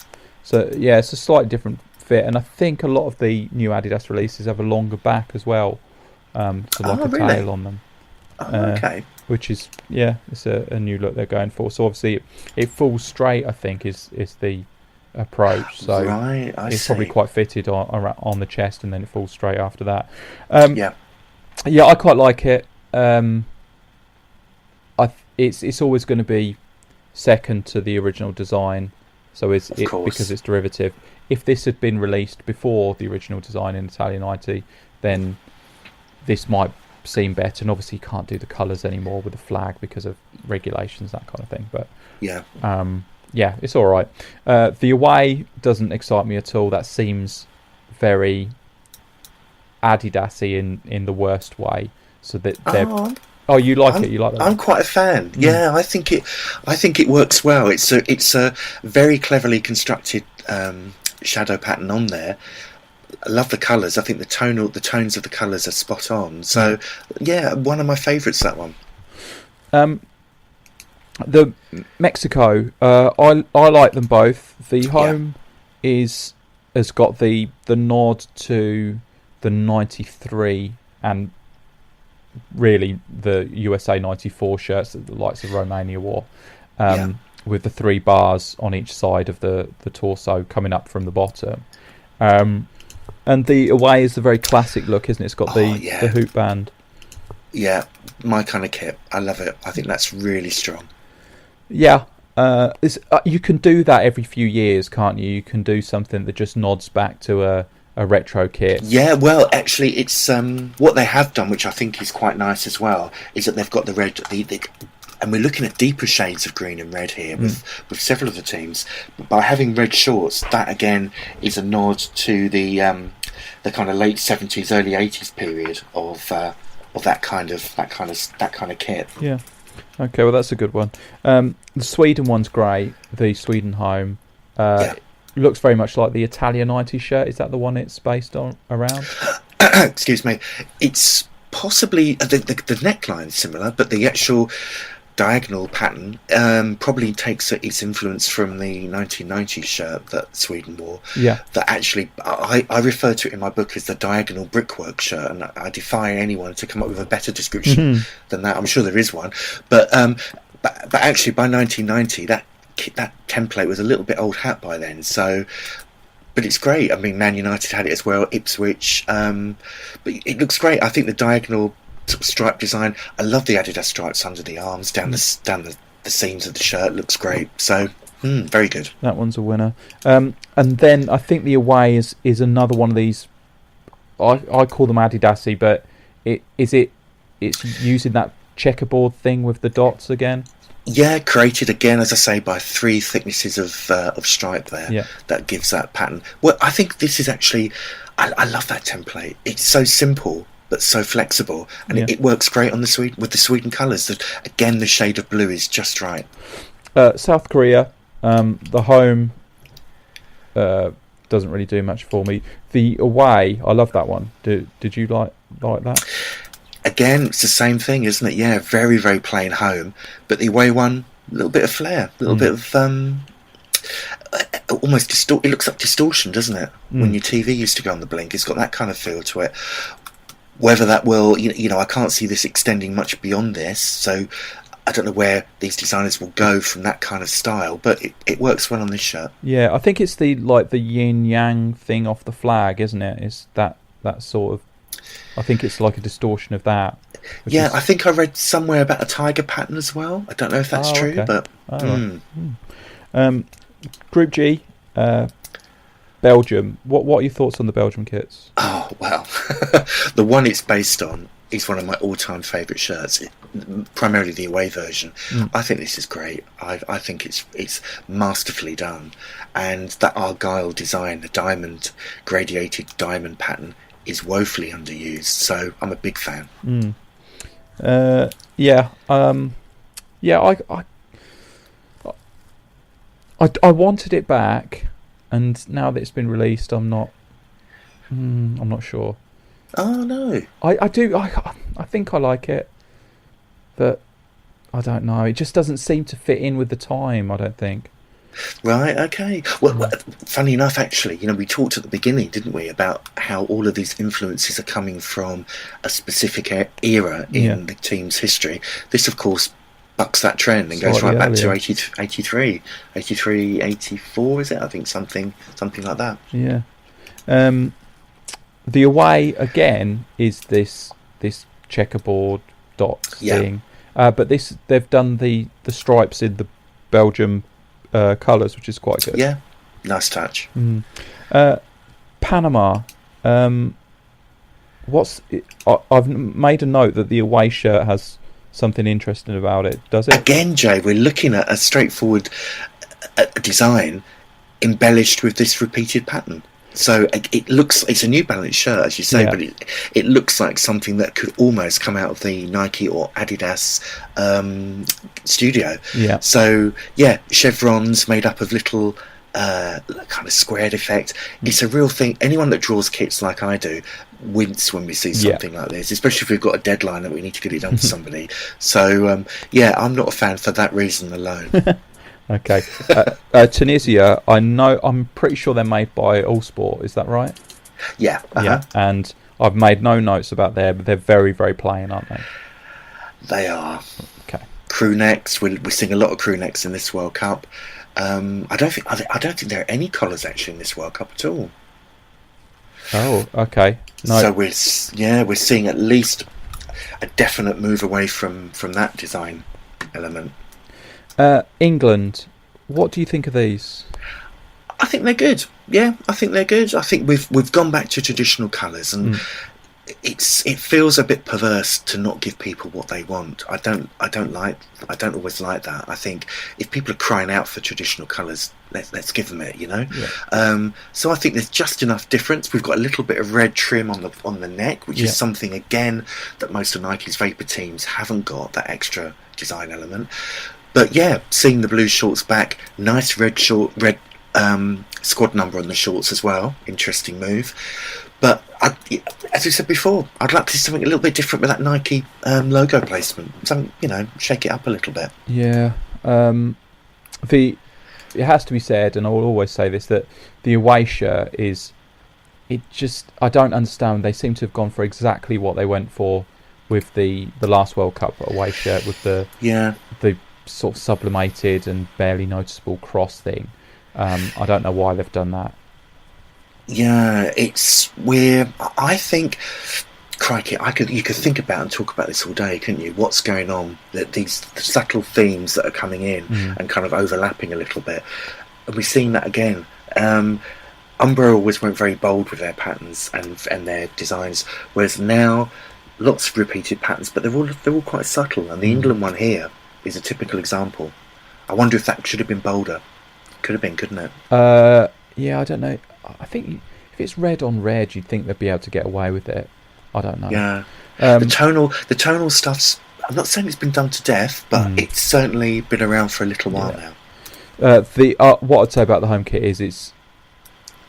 So it's a slightly different fit, and I think a lot of the new Adidas releases have a longer back as well, so like a tail on them.
Okay.
Which is it's a new look they're going for. So obviously it falls straight, I think, is the approach. So it's probably quite fitted on the chest, and then it falls straight after that. I quite like it. It's always going to be second to the original design, so because it's derivative. If this had been released before the original design in Italia 90, then this might seen better, and obviously you can't do the colours anymore with the flag because of regulations, that kind of thing. But yeah, it's all right. The away doesn't excite me at all. That seems very Adidasy in the worst way. So that you like it? You like that?
I'm quite a fan. Yeah, I think it works well. It's a very cleverly constructed shadow pattern on there. I love the colours. I think the tones of the colours are spot on. So yeah, one of my favourites, that one.
The Mexico, I like them both. The home has got the nod to the 93 and really the USA 94 shirts that the likes of Romania wore, with the 3 bars on each side of the torso coming up from the bottom. And the away is a very classic look, isn't it? It's got the hoop band.
Yeah, my kind of kit. I love it. I think that's really strong.
Yeah, you can do that every few years, can't you? You can do something that just nods back to a retro kit.
Yeah, well, actually, it's what they have done, which I think is quite nice as well, is that they've got the red, and we're looking at deeper shades of green and red here with several of the teams. But by having red shorts, that again is a nod to the kind of late 70s, early 80s period of that kind of kit.
Yeah. Okay, well that's a good one. The Sweden one's great. The Sweden home looks very much like the Italia 90 shirt. Is that the one it's based on around?
Excuse me. It's possibly the neckline is similar, but the actual diagonal pattern probably takes its influence from the 1990 shirt that Sweden wore. Yeah. That actually, I refer to it in my book as the diagonal brickwork shirt, and I defy anyone to come up with a better description than that. I'm sure there is one, but actually by 1990 that template was a little bit old hat by then. So. But it's great. I mean, Man United had it as well, Ipswich. But it looks great. I think the diagonal sort of stripe design. I love the Adidas stripes under the arms, down the seams of the shirt. Looks great. So very good.
That one's a winner. And then I think the away is another one of these. I call them Adidasy, but it's using that checkerboard thing with the dots again.
Yeah, created again, as I say, by 3 thicknesses of stripe there. Yeah. That gives that pattern. Well, I think this is actually. I love that template. It's so simple but so flexible, and it works great on with the Sweden colours. Again, the shade of blue is just right.
South Korea, the home doesn't really do much for me. The away, I love that one. Did you like that?
Again, it's the same thing, isn't it? Yeah, very, very plain home. But the away one, a little bit of flair, a little bit of almost it looks like distortion, doesn't it? When your TV used to go on the blink, it's got that kind of feel to it. Whether that will, I can't see this extending much beyond this, so I don't know where these designers will go from that kind of style, but it works well on this shirt.
Yeah, I think it's the yin yang thing off the flag, isn't it? It's that sort of. I think it's like a distortion of that.
Yeah, I think I read somewhere about a tiger pattern as well. I don't know if that's true, but.
Group G, Belgium. What are your thoughts on the Belgium kits?
Oh well, the one it's based on is one of my all-time favourite shirts. Primarily the away version. I think this is great. I think it's masterfully done, and that Argyle design, the gradiated diamond pattern, is woefully underused. So I'm a big fan.
I wanted it back, and now that it's been released, I'm not sure.
Oh no!
I do. I think I like it, but I don't know. It just doesn't seem to fit in with the time. I don't think.
Right. Okay. Well, funny enough, actually, we talked at the beginning, didn't we, about how all of these influences are coming from a specific era in the team's history. This, of course, bucks that trend and goes right back to 83, 84, is it? I think something like that.
Yeah. The away again is this checkerboard dot thing, but they've done the stripes in the Belgium colours, which is quite good.
Yeah, nice touch.
Panama, I've made a note that the away shirt has something interesting about it. Does it?
Again, Jay, we're looking at a straightforward design embellished with this repeated pattern. So it looks, it's a New Balance shirt, as you say,
Yeah.
but it looks like something that could almost come out of the Nike or Adidas studio.
Yeah.
So, yeah, chevrons made up of little kind of squared effect. It's a real thing. Anyone that draws kits like I do wince when we see something like this, especially if we've got a deadline that we need to get it done for somebody. So, yeah, I'm not a fan for that reason alone.
Okay. Tunisia, I'm pretty sure they're made by All Sport. Is that right?
Yeah.
Yeah. And I've made no notes about but they're very, very plain, aren't they?
They are.
Okay.
Crew necks. We're seeing a lot of crew necks in this World Cup. I don't think there are any collars actually in this World Cup at all.
Oh, okay. No.
So we're seeing at least a definite move away from that design element.
England, what do you think of these?
I think they're good. Yeah, I think they're good. I think we've gone back to traditional colours, and it feels a bit perverse to not give people what they want. I don't always like that. I think if people are crying out for traditional colours, let's give them it, you know.
Yeah.
So I think there's just enough difference. We've got a little bit of red trim on the neck, which is something again that most of Nike's Vapor teams haven't got, that extra design element. But yeah, seeing the blue shorts back, nice red squad number on the shorts as well. Interesting move. But as we said before, I'd like to see something a little bit different with that Nike logo placement. Something, shake it up a little bit.
Yeah. It has to be said, and I will always say this, that the away shirt I don't understand. They seem to have gone for exactly what they went for with the last World Cup away shirt, with the sort of sublimated and barely noticeable cross thing. I don't know why they've done that.
Yeah, I think, crikey, you could think about and talk about this all day, couldn't you? What's going on? These subtle themes that are coming in and kind of overlapping a little bit. And we're seeing that again. Umbro always went very bold with their patterns and their designs, whereas now lots of repeated patterns, but they're all quite subtle. And the England one here is a typical example. I wonder if that should have been bolder. Could have been, couldn't it?
Yeah, I don't know. I think if it's red on red, you'd think they'd be able to get away with it. I don't know.
Yeah. The tonal stuff's, I'm not saying it's been done to death, but it's certainly been around for a little while now.
What I'd say about the home kit is it's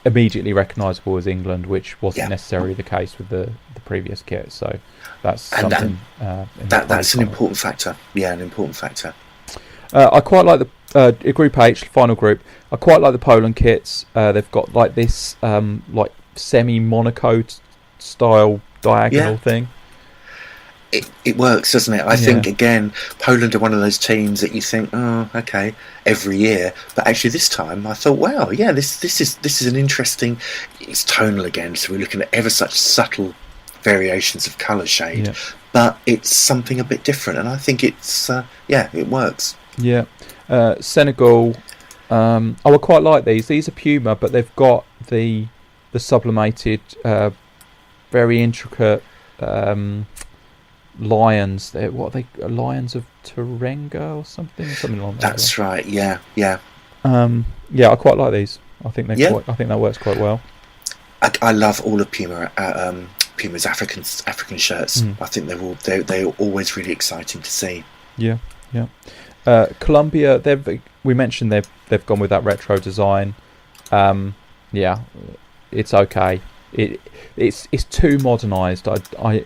immediately recognisable as England, which wasn't necessarily the case with the previous kit. So that's something.
That's an important factor. Yeah, an important factor.
I quite like the Group H, final group. I quite like the Poland kits. They've got like this like semi-Monaco style diagonal thing.
It works, doesn't it? I think again, Poland are one of those teams that you think, oh, okay, every year, but actually this time I thought, wow, yeah, this is an interesting. It's tonal again, so we're looking at ever such subtle variations of colour shade, but it's something a bit different, and I think it's it works.
Yeah. Senegal, I quite like these. These are Puma, but they've got the sublimated, very intricate lions. What are they? Lions of Terenga or something along that.
That's right. Yeah.
I quite like these. I think I think that works quite well.
I love all of Puma's African shirts. I think they're always really exciting to see.
Yeah. Colombia, we mentioned they've gone with that retro design. It's okay. It's too modernised. I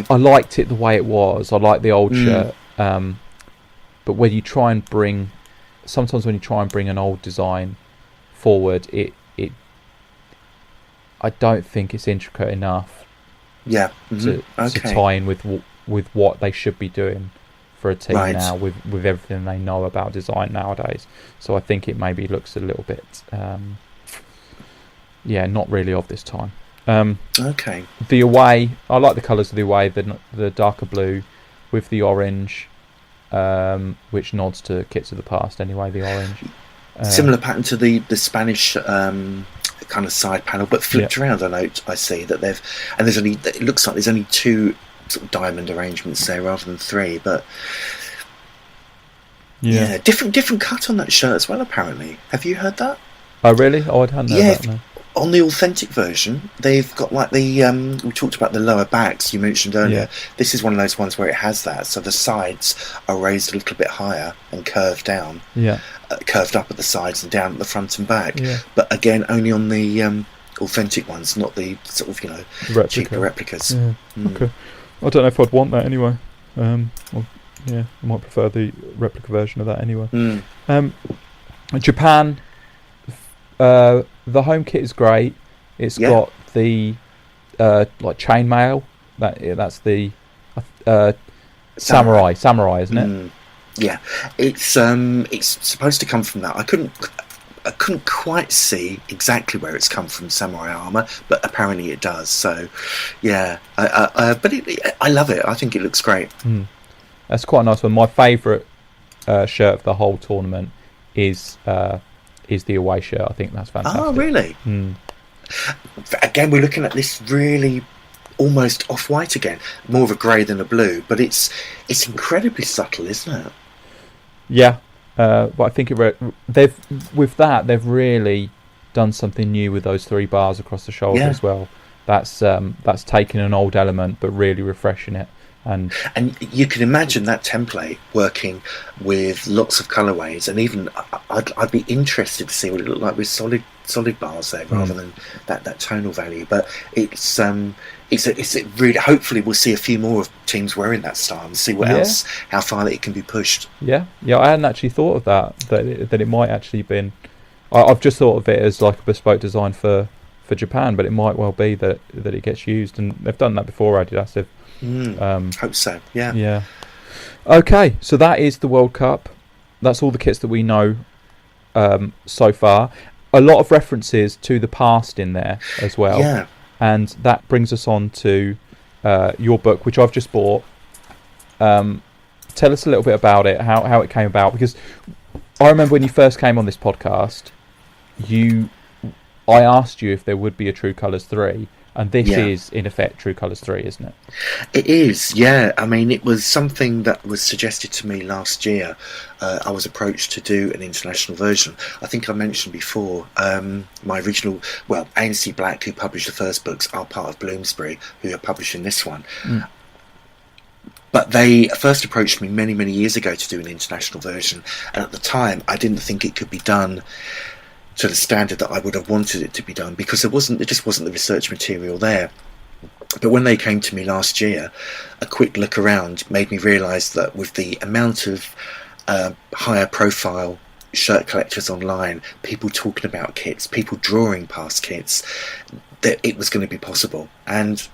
liked it the way it was. I like the old shirt. But when you try and bring an old design forward, I don't think it's intricate enough. To tie in with what they should be doing for a team now, with everything they know about design nowadays. So I think it maybe looks a little bit not really of this time. The away, I like the colours of the away, the darker blue with the orange, which nods to kits of the past anyway, the orange.
Similar pattern to the Spanish kind of side panel, but flipped around. I see that it looks like there's only 2 sort of diamond arrangements there rather than 3, but different cut on that shirt as well, apparently. Have you heard that?
Oh really? Oh, I hadn't heard that. No.
On the authentic version, they've got like the we talked about the lower backs you mentioned earlier. This is one of those ones where it has that, so the sides are raised a little bit higher and curved down, curved up at the sides and down at the front and back. But again, only on the authentic ones, not the sort of cheaper replicas.
Okay, I don't know if I'd want that anyway. I might prefer the replica version of that anyway. Japan. The home kit is great. It's got the like chainmail. That's the samurai, isn't it?
Yeah, it's supposed to come from that. I couldn't quite see exactly where it's come from, samurai armor, but apparently it does. So, yeah, but I love it. I think it looks great.
That's quite a nice one. My favourite shirt of the whole tournament is the away shirt. I think that's fantastic.
Oh, really? Again, we're looking at this really almost off-white again, more of a grey than a blue, but it's incredibly subtle, isn't it?
Yeah, but I think they've really done something new with those 3 bars across the shoulder as well. That's taken an old element but really refreshing it. And
you can imagine that template working with lots of colourways, and even I'd be interested to see what it looked like with solid bars there rather than that tonal value. But it's really, hopefully we'll see a few more of teams wearing that style and see what else, how far that it can be pushed. I hadn't actually thought of that it might actually been. I've just thought of it as like a bespoke design for Japan, but it might well be that it gets used, and they've done that before. Adidas hope so. Yeah.
Okay, so that is the World Cup. That's all the kits that we know so far. A lot of references to the past in there as well.
Yeah.
And that brings us on to your book, which I've just bought. Tell us a little bit about it, how it came about, because I remember when you first came on this podcast, I asked you if there would be a True Colours 3. And this is, in effect, True Colours 3, isn't it?
It is, yeah. I mean, it was something that was suggested to me last year. I was approached to do an international version. I think I mentioned before, my original, ANC Black, who published the first books, are part of Bloomsbury, who are publishing this one. But they first approached me many, many years ago to do an international version. And at the time, I didn't think it could be done to the standard that I would have wanted it to be done, because there just wasn't the research material there. But when they came to me last year, a quick look around made me realise that with the amount of higher profile shirt collectors online, people talking about kits, people drawing past kits, that it was going to be possible. And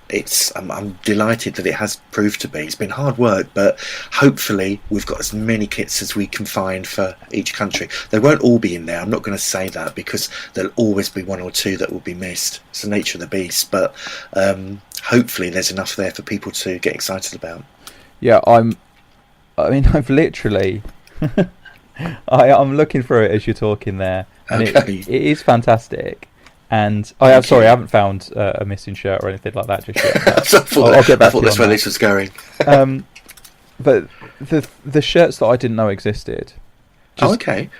I'm delighted that it has proved to be. It's been hard work, but hopefully we've got as many kits as we can find for each country. They won't all be in there, I'm not going to say that, because there'll always be 1 or 2 that will be missed. It's the nature of the beast, but hopefully there's enough there for people to get excited about.
Yeah, I've literally I'm looking through it as you're talking there, and it is fantastic. And I haven't found a missing shirt or anything like that just yet.
I'll get back. I thought that's where this was going.
But the shirts that I didn't know existed.
Okay.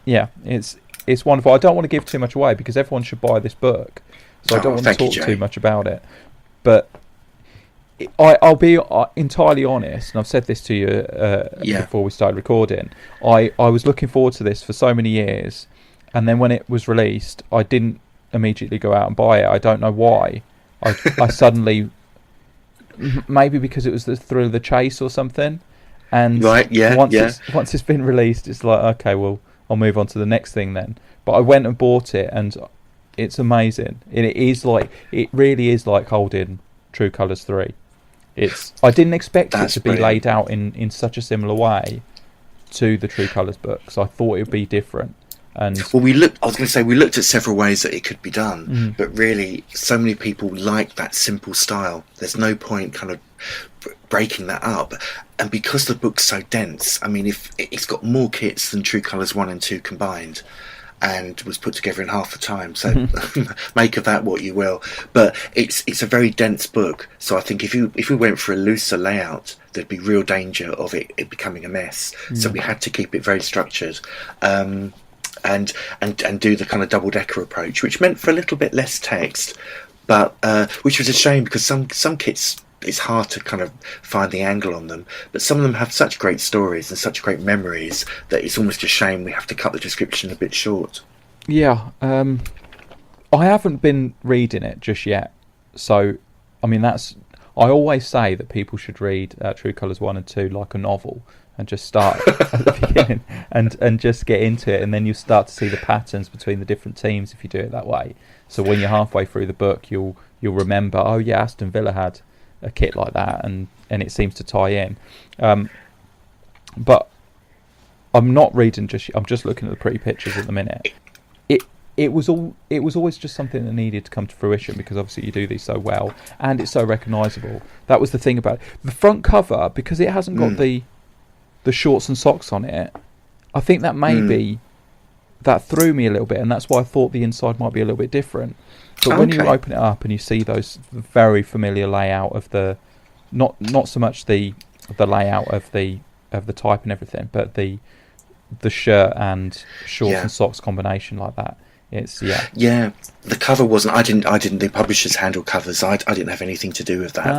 It's wonderful. I don't want to give too much away because everyone should buy this book, so I don't want to talk too much about it. But I'll be entirely honest, and I've said this to you before we started recording. I was looking forward to this for so many years. And then when it was released, I didn't immediately go out and buy it. I don't know why. I suddenly, maybe because it was the thrill of the chase or something. And once it's been released, it's like, okay, well, I'll move on to the next thing then. But I went and bought it, and it's amazing. It really is like holding True Colours 3. I didn't expect it to be laid out in such a similar way to the True Colours books. I thought it would be different.
We looked at several ways that it could be done, but really, so many people like that simple style. There's no point kind of breaking that up. And because the book's so dense, I mean, if it's got more kits than True Colours 1 and 2 combined, and was put together in half the time. So make of that what you will. But it's a very dense book. So I think if we went for a looser layout, there'd be real danger of it becoming a mess. So we had to keep it very structured. And do the kind of double-decker approach, which meant for a little bit less text, but which was a shame, because some kits, it's hard to kind of find the angle on them, but some of them have such great stories and such great memories that it's almost a shame we have to cut the description a bit short.
Yeah, I haven't been reading it just yet, so I mean I always say that people should read True Colours 1 and 2 like a novel, and just start at the beginning and just get into it, and then you start to see the patterns between the different teams if you do it that way. So when you're halfway through the book, you'll remember, oh yeah, Aston Villa had a kit like that, and it seems to tie in. But I'm not reading I'm just looking at the pretty pictures at the minute. It was always just something that needed to come to fruition, because obviously you do these so well and it's so recognisable. That was the thing about it. The front cover, because it hasn't got the shorts and socks on it, I think that maybe that threw me a little bit, and that's why I thought the inside might be a little bit different. But when you open it up and you see those very familiar layout of the not so much the layout of the type and everything, but the shirt and shorts and socks combination like that. It's the cover wasn't. I didn't. The publishers handle covers. I didn't have anything to do with that.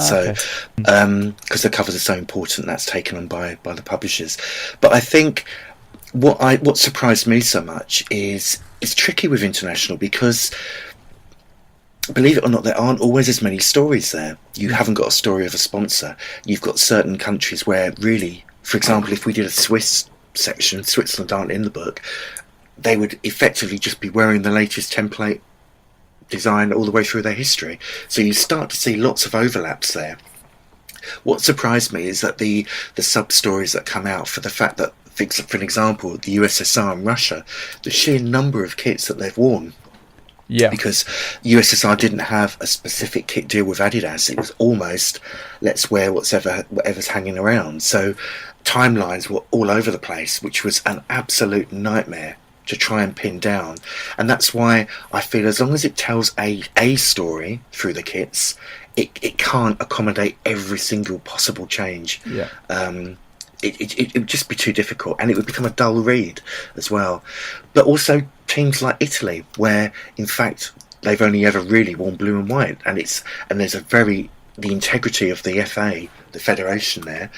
Because the covers are so important, that's taken on by the publishers. But I think what surprised me so much is it's tricky with international, because believe it or not, there aren't always as many stories there. You haven't got a story of a sponsor. You've got certain countries where really, for example, if we did a Swiss section, Switzerland aren't in the book, they would effectively just be wearing the latest template design all the way through their history. So you start to see lots of overlaps there. What surprised me is that the sub-stories that come out, for the fact that, for an example, the USSR and Russia, the sheer number of kits that they've worn. Yeah. Because USSR didn't have a specific kit deal with Adidas. It was almost, let's wear whatever's hanging around. So timelines were all over the place, which was an absolute nightmare to try and pin down. And that's why I feel as long as it tells a story through the kits, it can't accommodate every single possible change. Yeah. It would just be too difficult, and it would become a dull read as well. But also teams like Italy, where in fact they've only ever really worn blue and white, and there's the integrity of the FA, the federation there,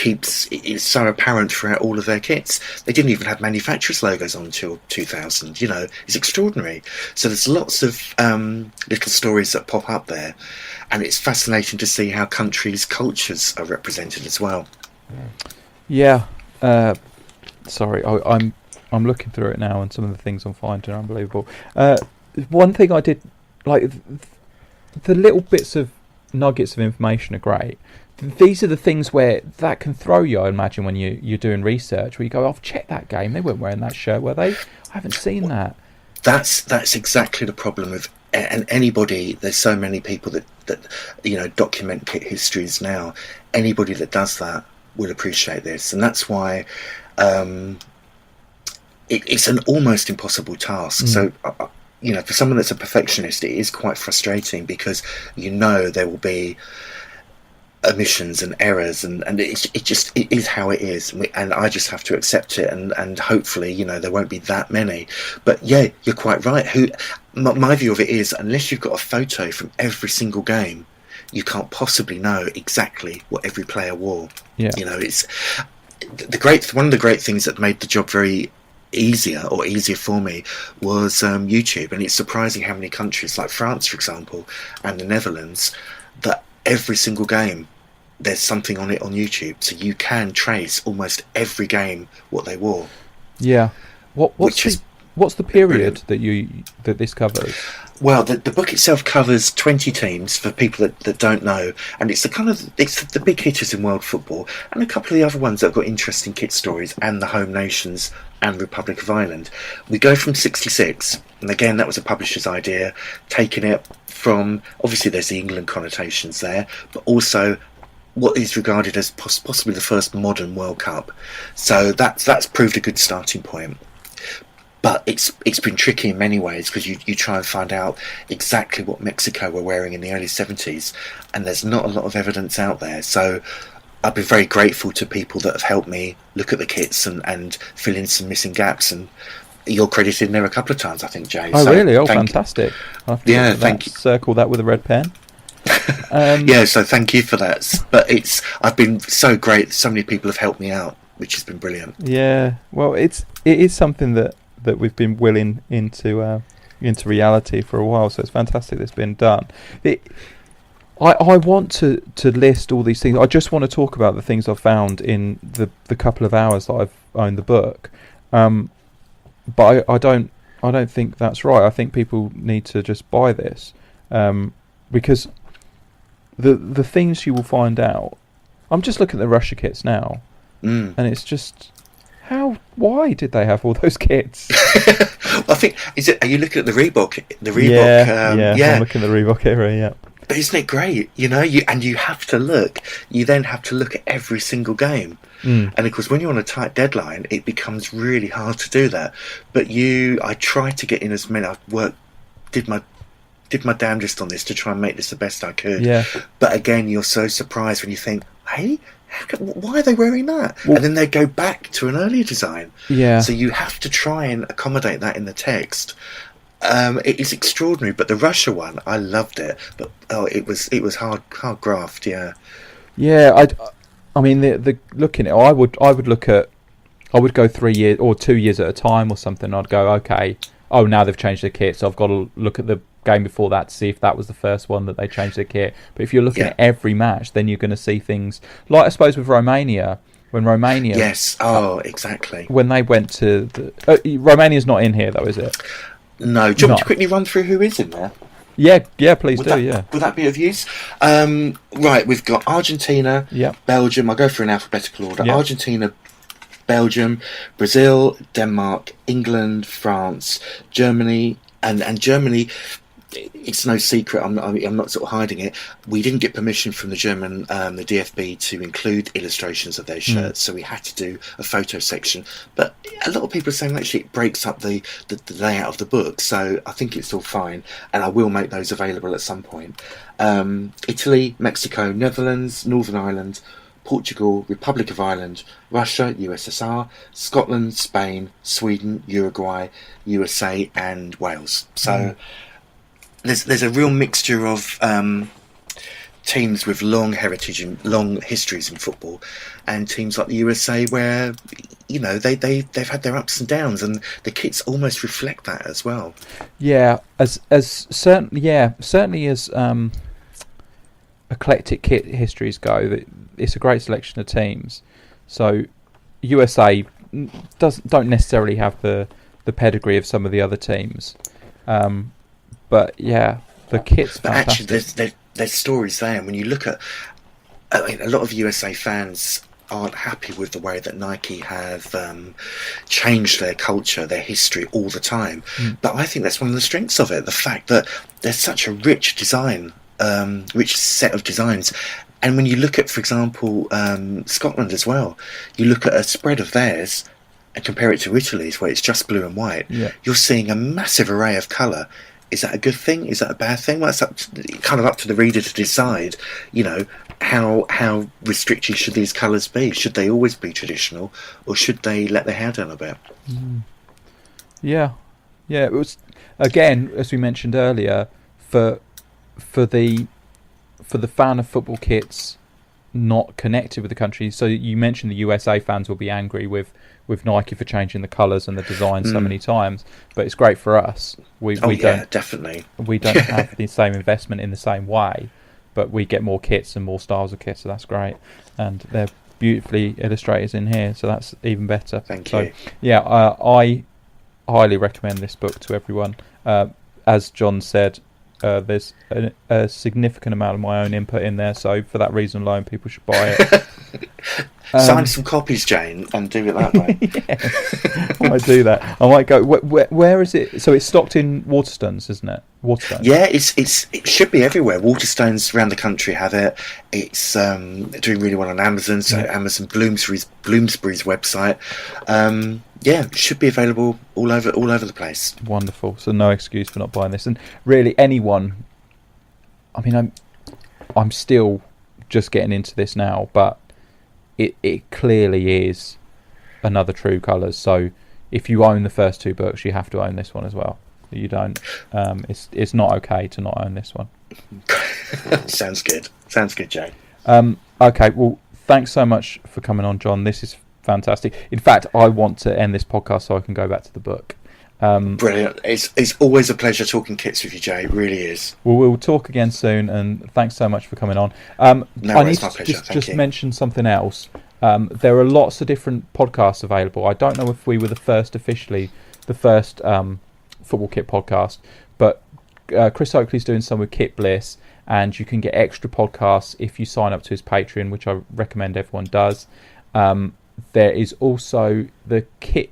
is so apparent throughout all of their kits. They didn't even have manufacturers' logos on until 2000. It's extraordinary. So there's lots of little stories that pop up there, and it's fascinating to see how countries' cultures are represented as well. Yeah. Sorry, I'm looking through it now, and some of the things I'm finding are unbelievable. One thing I did like, the little bits of nuggets of information are great. These are the things where that can throw you, I imagine, when you're doing research, where you go, I've checked that game, they weren't wearing that shirt, were they? I haven't seen that.
That's exactly the problem with, and anybody, there's so many people that document kit histories now. Anybody that does that will appreciate this, and that's why it's an almost impossible task. So for someone that's a perfectionist, it is quite frustrating, because there will be omissions and errors, and it is how it is, and I just have to accept it, and hopefully there won't be that many. But yeah, you're quite right. My view of it is, unless you've got a photo from every single game, you can't possibly know exactly what every player wore. Yeah. It's one of the great things that made the job very easier for me was YouTube. And it's surprising how many countries, like France, for example, and the Netherlands, that every single game there's something on it on YouTube, so you can trace almost every game what they wore. Yeah. What's the period that this covers? Well, the book itself covers 20 teams, for people that don't know, and it's the big hitters in world football, and a couple of the other ones that have got interesting kit stories, and the home nations and Republic of Ireland. We go from 66, and again that was a publisher's idea, taking it from, obviously there's the England connotations there, but also what is regarded as possibly the first modern World Cup. So that's proved a good starting point. but it's been tricky in many ways, because you try and find out exactly what Mexico were wearing in the early 70s, and there's not a lot of evidence out there. So I've been very grateful to people that have helped me look at the kits and fill in some missing gaps, and you're credited in there a couple of times, I think, Jay.
Oh, so really? Oh, fantastic.
Yeah, thank you.
Circle that with a red pen.
Yeah, so thank you for that. But I've been so great. So many people have helped me out, which has been brilliant.
Yeah, well, it is something that we've been willing into reality for a while, so it's fantastic that's been done. I want to list all these things. I just want to talk about the things I've found in the couple of hours that I've owned the book, but I don't think that's right. I think people need to just buy this, because the things you will find out. I'm just looking at the Russia kits now, and it's just, why did they have all those kits?
I think, are you looking at the Reebok?
Yeah, I'm looking at the Reebok era. Yeah.
But isn't it great? You have to look. You then have to look at every single game, and of course, when you're on a tight deadline, it becomes really hard to do that. But I tried to get in as many. Did my damnedest on this to try and make this the best I could.
Yeah.
But again, you're so surprised when you think, hey, why are they wearing that? Well, and then they go back to an earlier design.
Yeah.
So you have to try and accommodate that in the text. It is extraordinary, but the Russia one, I loved it. But it was hard graft. Yeah.
Yeah, I mean, the looking at it, I would go 3 years or 2 years at a time or something. I'd go, okay, now they've changed the kit, so I've got to look at the game before that to see if that was the first one that they changed the kit. But if you're looking at every match, then you're going to see things like, I suppose, with Romania. When Romania,
yes, exactly.
When they went to Romania's not in here though, is it?
No. Do you want me to quickly run through who is in there?
Yeah, please do.
Would that be of use? Right, we've got Argentina, Belgium. I'll go through in alphabetical order.
Yep.
Argentina, Belgium, Brazil, Denmark, England, France, Germany, and Germany. It's no secret. I'm not sort of hiding it. We didn't get permission from the German, the DFB, to include illustrations of their shirts, so we had to do a photo section. But a lot of people are saying actually it breaks up the layout of the book, so I think it's all fine, and I will make those available at some point. Italy, Mexico, Netherlands, Northern Ireland, Portugal, Republic of Ireland, Russia, USSR, Scotland, Spain, Sweden, Uruguay, USA, and Wales. So. There's a real mixture of teams with long heritage and long histories in football, and teams like the USA where they've had their ups and downs, and the kits almost reflect that as well. Yeah, certainly as eclectic kit histories go, it's a great selection of teams. So USA don't necessarily have the pedigree of some of the other teams. But yeah, the kit's fantastic. But actually, there's stories there, and when you look at, a lot of USA fans aren't happy with the way that Nike have changed their culture, their history all the time. But I think that's one of the strengths of it, the fact that there's such a rich design, rich set of designs. And when you look at, for example, Scotland as well, you look at a spread of theirs and compare it to Italy's, where it's just blue and white, you're seeing a massive array of colour. Is that a good thing? Is that a bad thing? Well, it's up to the reader to decide, how restricted should these colours be? Should they always be traditional, or should they let their hair down a bit?
Yeah. It was, again, as we mentioned earlier, for the fan of football kits not connected with the country. So you mentioned the USA fans will be angry with Nike for changing the colours and the design so many times, but it's great for us. We don't
definitely.
We don't have the same investment in the same way, but we get more kits and more styles of kits, so that's great. And they're beautifully illustrated in here, so that's even better.
Thank you.
Yeah, I highly recommend this book to everyone. As John said, there's a significant amount of my own input in there, so for that reason alone, people should buy it.
Sign some copies, Jane, and do it that way.
I might do that. I might go. Where is it? So it's stocked in Waterstones, isn't it? Waterstones?
Yeah, it should be everywhere. Waterstones around the country have it. It's doing really well on Amazon. So Amazon Bloomsbury's website. Yeah, it should be available all over the place.
Wonderful. So no excuse for not buying this. And really, anyone. I mean, I'm still just getting into this now, but it clearly is another True Colours. So if you own the first 2 books, you have to own this one as well. You don't. It's not okay to not own this one.
Sounds good, Jay.
Okay. Well, thanks so much for coming on, John. This is fantastic. In fact, I want to end this podcast so I can go back to the book.
Brilliant. It's always a pleasure talking kits with you, Jay. It really is.
Well, we'll talk again soon, and thanks so much for coming on.
No,
I need
it's my
to
pleasure.
just mention something else. There are lots of different podcasts available. I don't know if we were the first Football Kit podcast, but Chris Oakley's doing some with Kit Bliss, and you can get extra podcasts if you sign up to his Patreon, which I recommend everyone does. There is also the Kit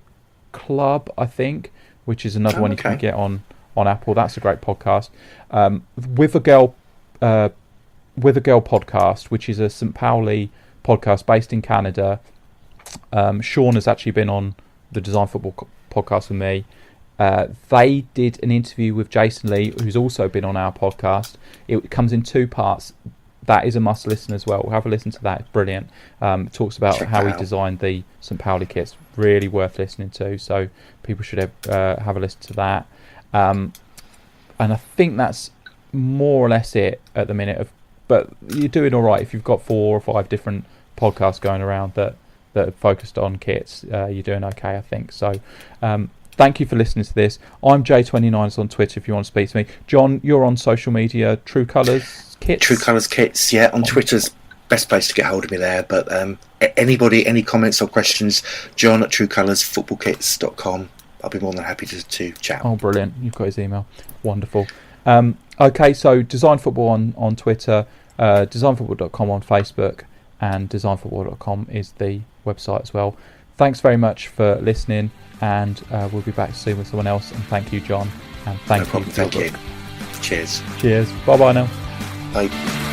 Club, I think, which is another one you can get on Apple. That's a great podcast. With a Girl podcast, which is a St. Pauli podcast based in Canada. Sean has actually been on the Design Football podcast with me. They did an interview with Jason Lee, who's also been on our podcast. It comes in 2 parts. That is a must listen as well. We'll have a listen to that. It's brilliant. It talks about how he designed the St. Pauli kits. Really worth listening to. So people should have a listen to that. And I think that's more or less it at the minute. But you're doing all right if you've got 4 or 5 different podcasts going around that are focused on kits. You're doing okay, I think. So thank you for listening to this. I'm J29s on Twitter if you want to speak to me. John, you're on social media. True Colours Kits?
True Colours Kits, yeah. On Twitter's best place to get hold of me there. But anybody, any comments or questions, John at truecolorsfootballkits.com. I'll be more than happy to chat.
Oh, brilliant. You've got his email. Wonderful. Okay, so Design Football on Twitter, designfootball.com on Facebook, and designfootball.com is the website as well. Thanks very much for listening, and we'll be back soon with someone else. And thank you, John. And thank you.
Thank you. Cheers.
Cheers. Bye-bye now.
Bye.